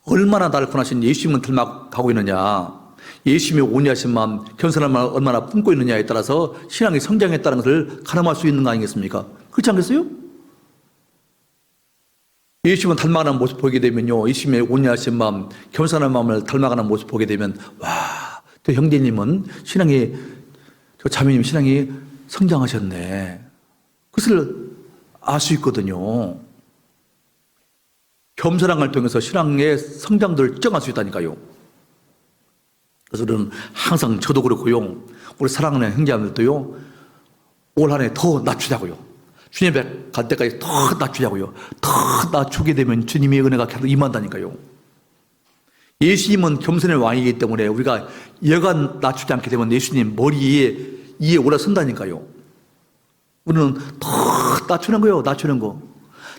얼마나 나를 권하신 예수님을 닮아가고 있느냐, 예수님의 온유하신 마음, 겸손한 마음을 얼마나 품고 있느냐에 따라서 신앙이 성장했다는 것을 가늠할 수 있는 거 아니겠습니까? 그렇지 않겠어요? 예수님을 닮아가는 모습 보게 되면요, 예수님의 온유하신 마음, 겸손한 마음을 닮아가는 모습 보게 되면, 와, 저 형제님은 신앙이, 저 자매님 신앙이 성장하셨네. 그것을 알 수 있거든요. 겸손한 걸 통해서 신앙의 성장도를 측정할 수 있다니까요. 그래서 저는 항상 저도 그렇고요, 우리 사랑하는 형제님들도요, 올 한 해 더 낮추자고요. 주님 앞에 갈 때까지 더 낮추자고요. 더 낮추게 되면 주님의 은혜가 계속 임한다니까요. 예수님은 겸손의 왕이기 때문에 우리가 여간 낮추지 않게 되면 예수님 머리 위에 올라선다니까요. 우리는 더 낮추는 거예요. 낮추는 거.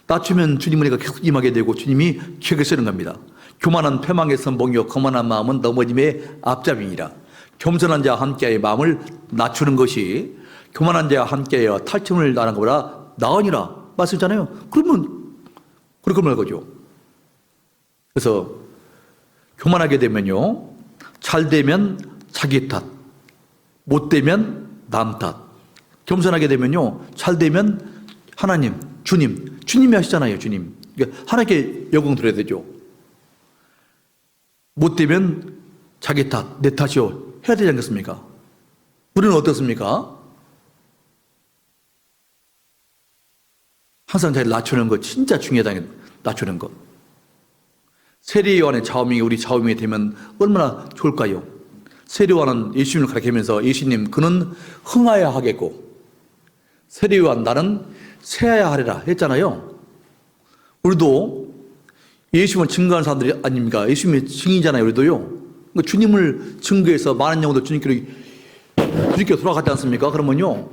낮추면 주님 은혜가 계속 임하게 되고 주님이 기억에 쓰는 겁니다. 교만한 패망의 선봉이요 거만한 마음은 넘어짐의 앞잡이니라. 겸손한 자와 함께의 마음을 낮추는 것이 교만한 자와 함께하여 탈춤을 나는 것보다 나으니라 말씀했잖아요. 그러면 그렇게 말 거죠. 그래서 교만하게 되면요, 잘 되면 자기 탓, 못 되면 남 탓. 겸손하게 되면요, 잘 되면 하나님, 주님이 하시잖아요. 주님. 그러니까 하나님께 영광 드려야 되죠. 못 되면 자기 탓, 내 탓이요 해야 되지 않겠습니까? 우리는 어떻습니까? 항상 자기를 낮추는 거 진짜 중요하다. 낮추는 거. 세례요한의 자음이 우리 자음이 되면 얼마나 좋을까요? 세례요한은 예수님을 가리키면서 예수님 그는 흥하여야 하겠고 세례요한 나는 새하야 하리라 했잖아요. 우리도 예수님을 증거하는 사람들이 아닙니까? 예수님의 증인이잖아요. 우리도요. 그러니까 주님을 증거해서 많은 영혼들 주님께 돌아갔지 않습니까? 그러면요,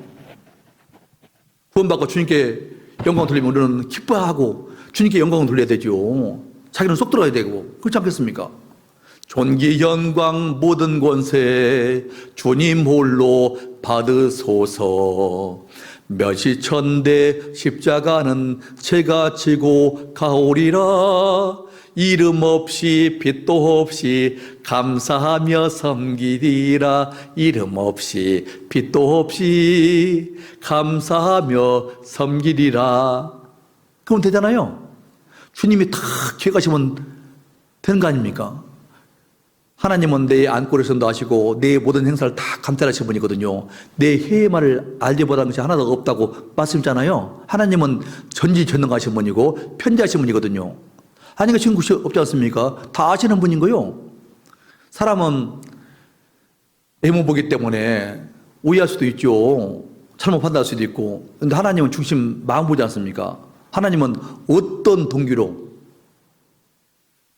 구원받고 주님께 영광 돌리면 우리는 기뻐하고 주님께 영광을 돌려야 되죠. 자기는 쏙 들어가야 되고. 그렇지 않겠습니까? 존귀 영광 모든 권세 주님 홀로 받으소서. 몇이 천대 십자가는 제가 지고 가오리라. 이름 없이 빛도 없이 감사하며 섬기리라. 이름 없이 빛도 없이 감사하며 섬기리라. 그럼 되잖아요. 주님이 다 기억하시면 되는 거 아닙니까? 하나님은 내 안골을 선도하시고 내 모든 행사를 다 감찰하시는 분이거든요. 내 해마를 알지 못한 것이 하나도 없다고 말씀했잖아요. 하나님은 전지전능하신 분이고 편지하신 분이거든요. 아니, 지금 것이 없지 않습니까? 다 아시는 분인 거요. 사람은 외모 보기 때문에 오해할 수도 있죠. 잘못 판단할 수도 있고. 그런데 하나님은 중심 마음 보지 않습니까? 하나님은 어떤 동기로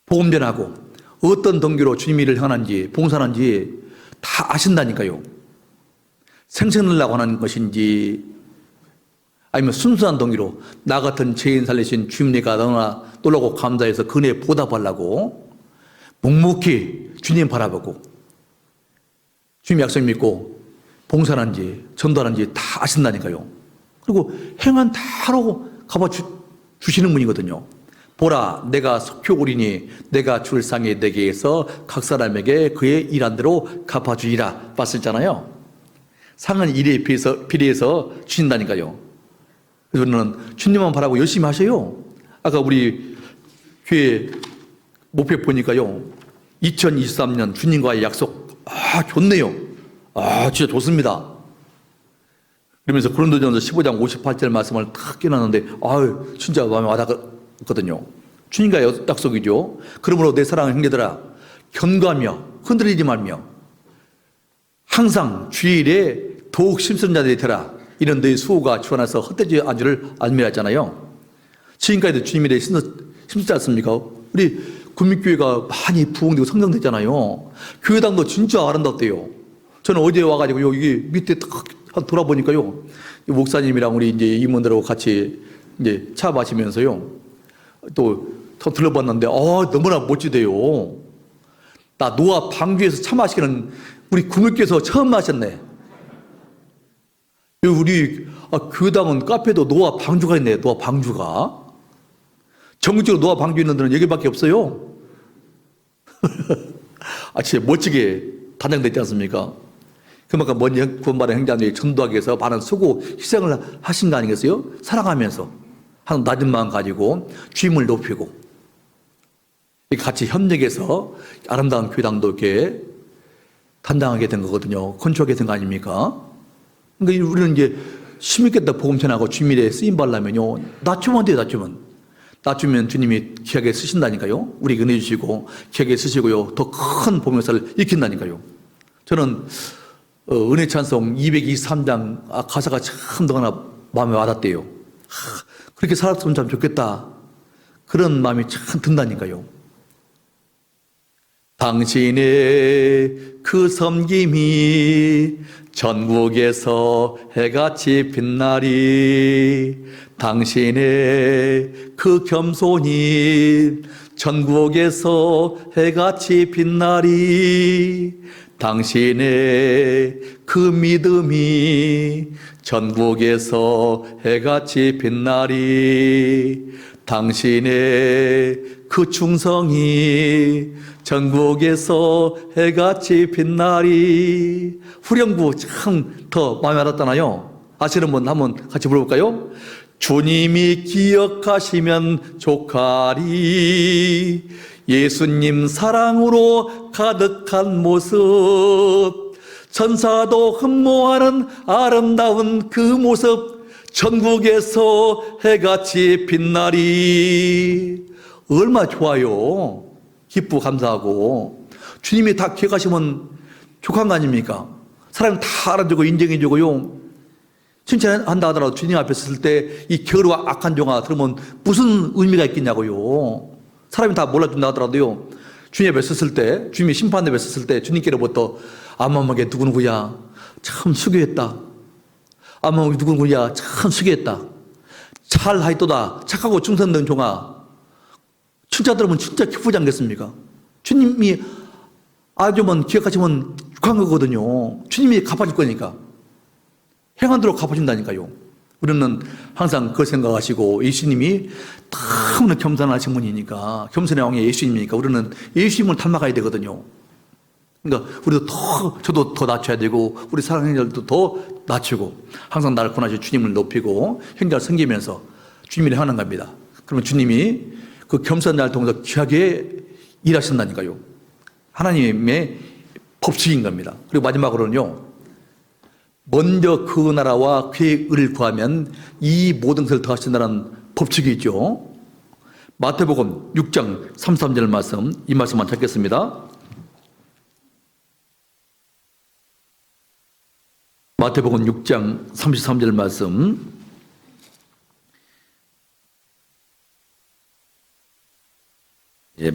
복음 전하고 어떤 동기로 주님 일을 행하는지 봉사하는지 다 아신다니까요. 생생내려고 하는 것인지 아니면 순수한 동기로 나 같은 죄인 살리신 주님네가 너무나 놀라고 감사해서 그네 보답하려고 묵묵히 주님 바라보고 주님 약속 믿고 봉사하는지 전도하는지 다 아신다니까요. 그리고 행한 다 하라고 갚아 주시는 분이거든요. 보라 내가 속효오리니 내가 줄 상에 내게 해서 각 사람에게 그의 일한 대로 갚아주리라 말씀했잖아요. 상은 일에 비례해서 주신다니까요. 그래서 우리는 주님만 바라고 열심히 하셔요. 아까 우리 교회 목표 보니까요, 2023년 주님과의 약속 좋네요. 진짜 좋습니다. 그러면서 고린도전서 15장 58절 말씀을 탁 깨놨는데 진짜 마음에 와닿거든요. 주님과의 약속이죠. 그러므로 내 사랑하는 형제들아 견고하며 흔들리지 말며 항상 주일에 더욱 심쓰는 자들이 되라. 이런 너희 수호가 주어나서 헛되지 않은 줄을 알미라 했잖아요. 지금까지도 주님 일에 힘쓰지 않습니까? 우리 국민교회가 많이 부흥되고 성장됐잖아요. 교회당도 진짜 아름답대요. 저는 어제 와가지고 여기 밑에 딱 돌아보니까요, 목사님이랑 우리 이제 임원들하고 같이 이제 차 마시면서요, 또 들러봤는데, 너무나 멋지대요. 나 노아 방주에서 차 마시기는 우리 국민교회에서 처음 마셨네. 우리 교당은 카페도 노아 방주가 있네. 노아 방주가. 전국적으로 노아 방주 있는 데는 여기밖에 없어요. 진짜 멋지게 단장됐지 않습니까? 그만큼 먼 구원받은 행자들이 전도하기 위해서 많은 수고, 희생을 하신 거 아니겠어요? 사랑하면서 한 낮은 마음 가지고 주임을 높이고 같이 협력해서 아름다운 교당도 이렇게 담당하게 된 거거든요. 건축하게 된 거 아닙니까? 그러니까 우리는 이제 힘있겠다 복음 전하고 주님에 쓰임 받으려면요, 낮추면 돼요. 낮추면 주님이 귀하게 쓰신다니까요. 우리 은혜 주시고 귀하게 쓰시고요, 더 큰 복음 역사를 일으킨다니까요. 저는 은혜 찬송 223장 가사가 참 너무나 마음에 와닿대요. 그렇게 살았으면 참 좋겠다. 그런 마음이 참 든다니까요. 당신의 그 섬김이 전국에서 해같이 빛나리. 당신의 그 겸손이 전국에서 해같이 빛나리. 당신의 그 믿음이 전국에서 해같이 빛나리. 당신의 그 충성이 전국에서 해같이 빛나리. 후렴구 참 더 마음에 와닿잖아요. 아시는 분 한번 같이 불러볼까요? 주님이 기억하시면 족하리. 예수님 사랑으로 가득한 모습, 천사도 흠모하는 아름다운 그 모습, 전국에서 해같이 빛나리. 얼마나 좋아요. 기쁘고 감사하고. 주님이 다 기억하시면 족한 거 아닙니까? 사람 다 알아주고 인정해주고요. 칭찬한다 하더라도 주님 앞에 섰을 때 이 겨루와 악한 종아 들으면 무슨 의미가 있겠냐고요. 사람이 다 몰라준다 하더라도요. 주님 앞에 섰을 때, 주님이 심판대 앞에 섰을 때 주님께로부터 암암하게 누구누구야 참 수고했다. 암암하게 누구누구야 참 수고했다. 잘하였도다. 착하고 충성된 종아. 칭찬 들으면 진짜 기쁘지 않겠습니까? 주님이 아주면 기억하시면 축한 거거든요. 주님이 갚아줄 거니까. 행한 대로 갚아준다니까요. 우리는 항상 그 생각하시고 예수님이 너무나 겸손하신 분이니까, 겸손의 왕이 예수님이니까 우리는 예수님을 닮아가야 되거든요. 그러니까 우리도 저도 더 낮춰야 되고 우리 사랑하는 자들도 더 낮추고 항상 나를 권하시는 주님을 높이고 형제를 섬기면서 주님을 행하는 겁니다. 그러면 주님이 그 겸손한 자를 통해서 귀하게 일하신다니까요. 하나님의 법칙인 겁니다. 그리고 마지막으로는요. 먼저 그 나라와 그의 의를 구하면 이 모든 것을 더하신다는 법칙이 있죠. 마태복음 6장 33절 말씀, 이 말씀만 찾겠습니다. 마태복음 6장 33절 말씀.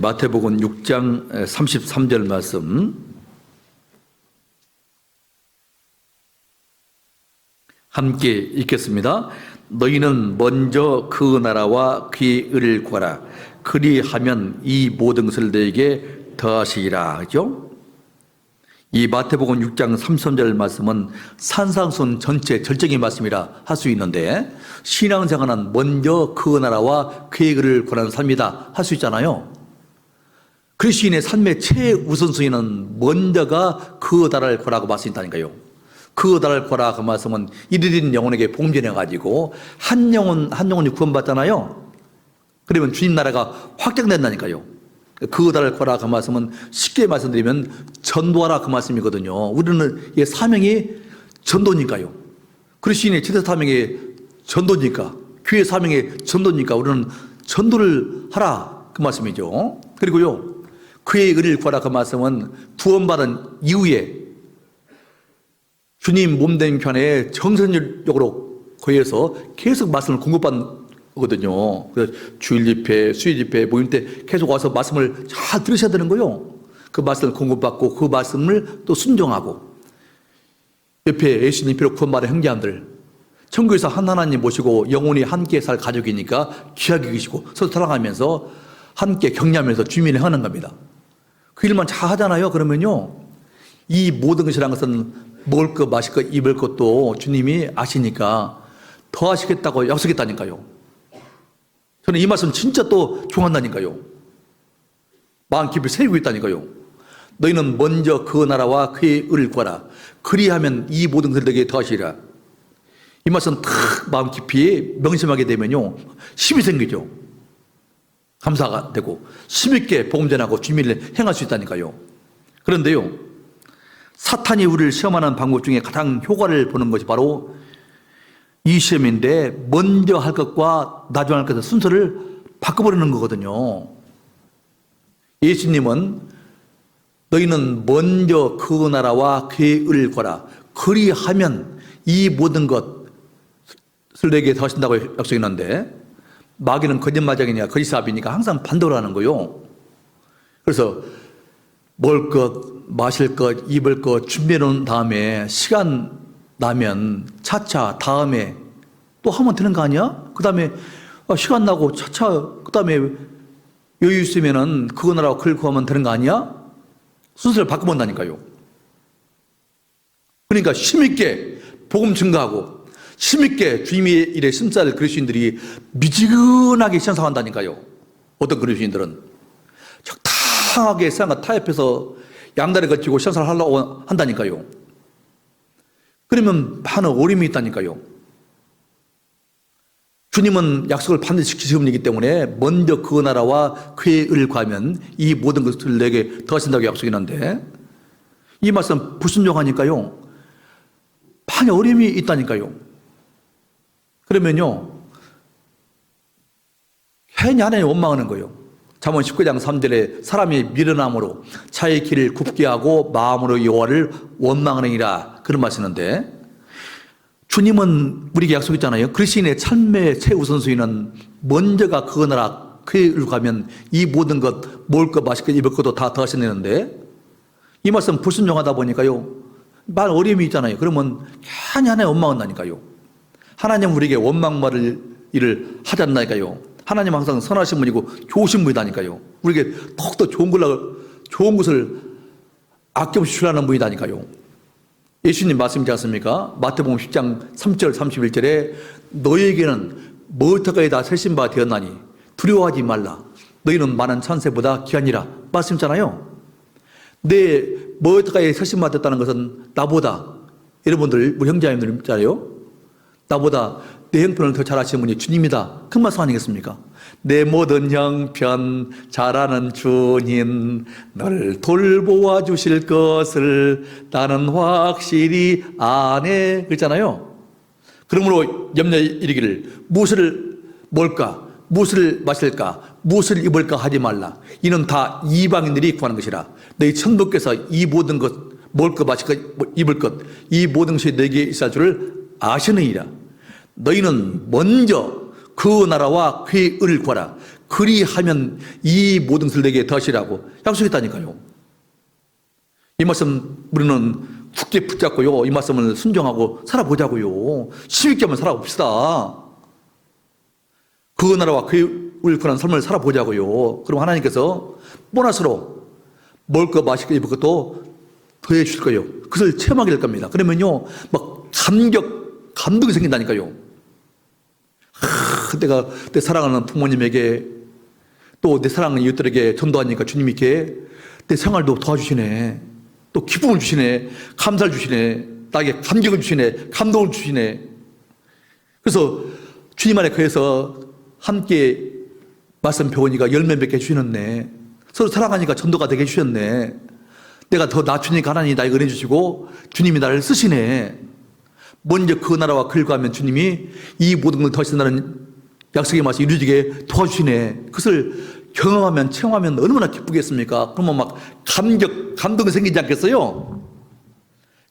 마태복음 6장 33절 말씀. 함께 읽겠습니다. 너희는 먼저 그 나라와 그의 의를 구하라. 그리하면 이 모든 것을 너에게 더하시리라. 그죠? 이 마태복음 6장 33절 말씀은 산상순 전체 절정의 말씀이라 할 수 있는데, 신앙생활은 먼저 그 나라와 그의 의를 구하는 삶이다 할 수 있잖아요. 그리스도인의 삶의 최우선순위는 먼저가 그 나라를 구하라고 말씀했다니까요. 그 나라를 구하라 그 말씀은 이르는 영혼에게 복음 전해가지고 한 영혼이 구원받잖아요. 그러면 주님 나라가 확장된다니까요. 그 나라를 구하라 그 말씀은 쉽게 말씀드리면 전도하라 그 말씀이거든요. 우리는 이 사명이 전도니까요. 그리스도인의 최대 사명이 전도니까, 교회 사명이 전도니까 우리는 전도를 하라 그 말씀이죠. 그리고요, 그의 의를 구하라 그 말씀은 구원받은 이후에 주님 몸된 편에 정선적으로 거기에서 계속 말씀을 공급받거든요. 그래서 주일 집회, 수요 집회 모임 때 계속 와서 말씀을 잘 들으셔야 되는 거예요. 그 말씀을 공급받고 그 말씀을 또 순종하고, 옆에 예수님 피로 구원받은 형제들, 천국에서 한 하나님 모시고 영원히 함께 살 가족이니까 귀하게 계시고 서로 사랑하면서 함께 격려하면서 주민을 하는 겁니다. 그 일만 잘 하잖아요. 그러면요, 이 모든 것이라는 것은 먹을 것, 마실 것, 입을 것도 주님이 아시니까 더 하시겠다고 약속했다니까요. 저는 이 말씀 진짜 또 좋아한다니까요. 마음 깊이 새기고 있다니까요. 너희는 먼저 그 나라와 그의 의를 구하라. 그리하면 이 모든 것을 너에게 더하시리라. 이 말씀 탁 마음 깊이 명심하게 되면요, 힘이 생기죠. 감사가 되고 힘있게 복음 전하고 주민을 행할 수 있다니까요. 그런데요, 사탄이 우리를 시험하는 방법 중에 가장 효과를 보는 것이 바로 이 시험인데, 먼저 할 것과 나중에 할 것의 순서를 바꿔버리는 거거든요. 예수님은 너희는 먼저 그 나라와 그의 의를 구하라. 그리하면 이 모든 것을 내게 더하신다고 약속했는데, 마귀는 거짓말쟁이냐 거짓사업이니까 항상 반대로 하는 거요. 그래서 먹을 것, 마실 것, 입을 것 준비해 놓은 다음에 시간 나면 차차 다음에 또 하면 되는 거 아니야? 그 다음에 시간 나고 차차 그 다음에 여유 있으면은 그거 나라고 긁고 하면 되는 거 아니야? 순서를 바꿔본다니까요. 그러니까 힘있게 복음 증거하고 힘있게 주님의 일에 심사를 그리스도인들이 미지근하게 신앙한다니까요. 어떤 그리스도인들은 적당하게 세상과 타협해서 양다리 거치고 신앙을 하려고 한다니까요. 그러면 많은 어려움이 있다니까요. 주님은 약속을 반드시 지키시는 분이기 때문에 먼저 그 나라와 그의 의를 구하면 이 모든 것을 내게 더하신다고 약속이 있는데 이 말씀 불순종하니까요. 많은 어려움이 있다니까요. 그러면요. 괜히 하나님 원망하는 거예요. 잠언 19장 3절에 사람이 미련함으로 자의 길을 굽게 하고 마음으로 여호와를 원망하느니라 그런 말씀인데 주님은 우리에게 약속했잖아요. 그리스도인의 삶의 최우선순위는 먼저가 그 나라 그의 의를 가면 이 모든 것 먹을 것 마실 것 입을 것도 다 더하신다는데 이 말씀 불순종하다 보니까요. 많은 어려움이 있잖아요. 그러면 괜히 하나님 원망한다니까요. 하나님 우리에게 원망받을 일을 하지 않나니까요. 하나님 항상 선하신 분이고 좋으신 분이다니까요. 우리에게 더욱더 좋은 것을 아낌없이 주라는 분이다니까요. 예수님 말씀이지 않습니까? 마태복음 10장 3절 31절에 너희에게는 무엇까지 다 세신 바 되었나니 두려워하지 말라. 너희는 많은 천사보다 귀하니라. 말씀이잖아요. 내 무엇까지 세신 바 되었다는 것은 나보다 여러분들 우리 형제자매들 있잖아요. 나보다 내 형편을 더 잘하시는 분이 주님이다. 그 말씀 아니겠습니까? 내 모든 형편 잘하는 주님 너를 돌보아 주실 것을 나는 확실히 아네 그랬잖아요. 그러므로 염려에 이르기를 무엇을 먹을까 무엇을 마실까 무엇을 입을까 하지 말라. 이는 다 이방인들이 구하는 것이라. 너희 천부께서 이 모든 것 먹을 것 마실 것 입을 것 이 모든 것이 너에게 있을 줄을 아시느니라. 너희는 먼저 그 나라와 그의 의를 구하라. 그리하면 이 모든 것을 내게 더하시라고 약속했다니까요. 이 말씀 우리는 굳게 붙잡고요. 이 말씀을 순종하고 살아보자고요. 힘있게 한번 살아봅시다. 그 나라와 그의 의를 구하는 삶을 살아보자고요. 그럼 하나님께서 보너스로 먹을 것 마실 것 입을 것도 더해 주실 거예요. 그것을 체험하게 될 겁니다. 그러면요 막 감동이 생긴다니까요. 내가 내 사랑하는 부모님에게 또 내 사랑하는 이웃들에게 전도하니까 주님이 이렇게 내 생활도 도와주시네. 또 기쁨을 주시네. 감사를 주시네. 나에게 감격을 주시네. 감동을 주시네. 그래서 주님 안에 거해서 함께 말씀 배우니까 열매 맺게 해주시는데 서로 사랑하니까 전도가 되게 해주셨네. 내가 더 낮추니까 하나님이 나에게 은혜 주시고 주님이 나를 쓰시네. 먼저 그 나라와 그를 구하면 주님이 이 모든 걸 더하신다는 약속의 말씀이 이루어지게 도와주시네. 그것을 경험하면 체험하면 얼마나 기쁘겠습니까? 그러면 막 감동이 생기지 않겠어요?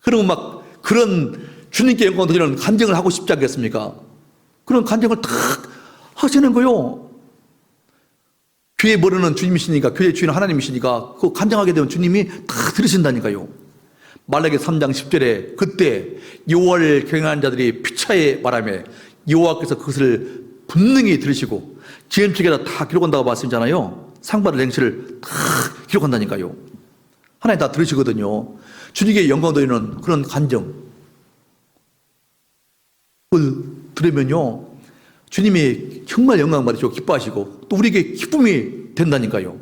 그러면 막 그런 주님께 영광 드리는 간증을 하고 싶지 않겠습니까? 그런 간증을 탁 하시는 거요. 교회 모르는 주님이시니까 교회 주인은 하나님이시니까 그 간증하게 되면 주님이 다 들으신다니까요. 말라기 3장 10절에 그때 여호와를 경외하는 자들이 피차에 말하며 여호와께서 그것을 분명히 들으시고 기름책에다 다 기록한다고 말씀이잖아요. 상받을 행실을 다 기록한다니까요. 하나님 다 들으시거든요. 주님께 영광 돌리는 그런 간증을 들으면요 주님이 정말 영광 받으시고 기뻐하시고 또 우리에게 기쁨이 된다니까요.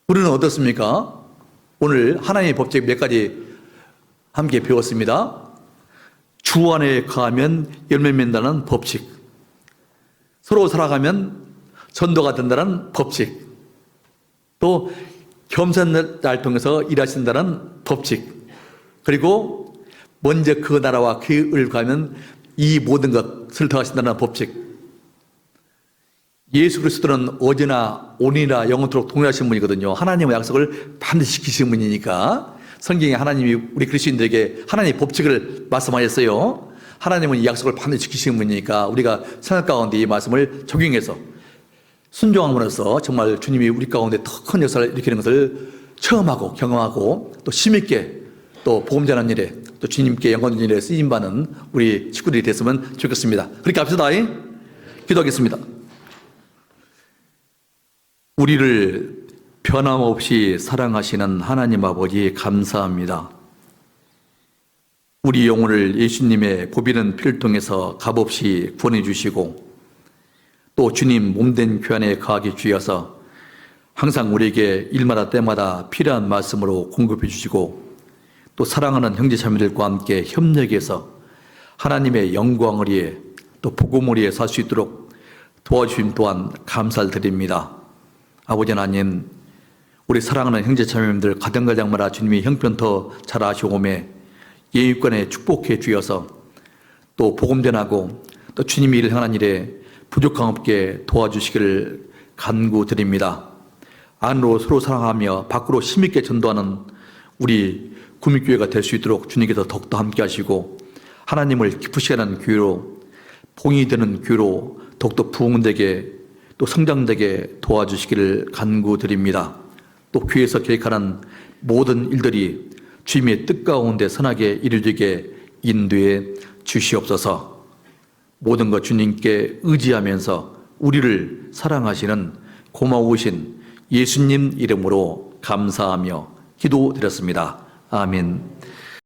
우리는 어떻습니까? 오늘 하나님의 법칙 몇 가지 함께 배웠습니다. 주 안에 거하면 열매 맺는다는 법칙, 서로 살아가면 전도가 된다는 법칙, 또 겸손을 통해서 일하신다는 법칙, 그리고 먼저 그 나라와 그 의를 구하면 이 모든 것을 더하신다는 법칙. 예수 그리스도는 어제나 오늘이나 영원토록 동일하신 분이거든요. 하나님의 약속을 반드시 지키신 분이니까 성경에 하나님이 우리 그리스도인들에게 하나님의 법칙을 말씀하셨어요. 하나님은 이 약속을 반드시 지키시는 분이니까 우리가 생활 가운데 이 말씀을 적용해서 순종함으로써 정말 주님이 우리 가운데 더 큰 역사를 일으키는 것을 체험하고 경험하고 또 힘있게 또 복음 전하는 일에 또 주님께 영광 드리는 일에 쓰임받는 우리 식구들이 됐으면 좋겠습니다. 그렇게 합시다. 기도하겠습니다. 우리를 변함없이 사랑하시는 하나님 아버지 감사합니다. 우리 영혼을 예수님의 보비는 피를 통해서 값없이 구원해 주시고 또 주님 몸된 교환에 거하게 주셔서 항상 우리에게 일마다 때마다 필요한 말씀으로 공급해 주시고 또 사랑하는 형제자매들과 함께 협력해서 하나님의 영광을 위해 또 복음을 위해 살 수 있도록 도와주심 또한 감사를 드립니다. 아버지 하나님, 우리 사랑하는 형제자매님들 가정가정마다 주님이 형편더 잘 아시오매 예육관에 축복해 주셔서 또 복음 전하고 또 주님의 일을 향한 일에 부족함 없게 도와주시기를 간구드립니다. 안으로 서로 사랑하며 밖으로 힘있게 전도하는 우리 구미교회가 될 수 있도록 주님께서 더욱더 함께 하시고 하나님을 기쁘시게 하는 교회로 봉이 되는 교회로 더욱더 부흥되게 또 성장되게 도와주시기를 간구드립니다. 또 교회에서 계획하는 모든 일들이 주님의 뜻 가운데 선하게 이루어지게 인도해 주시옵소서. 모든 것 주님께 의지하면서 우리를 사랑하시는 고마우신 예수님 이름으로 감사하며 기도드렸습니다. 아멘.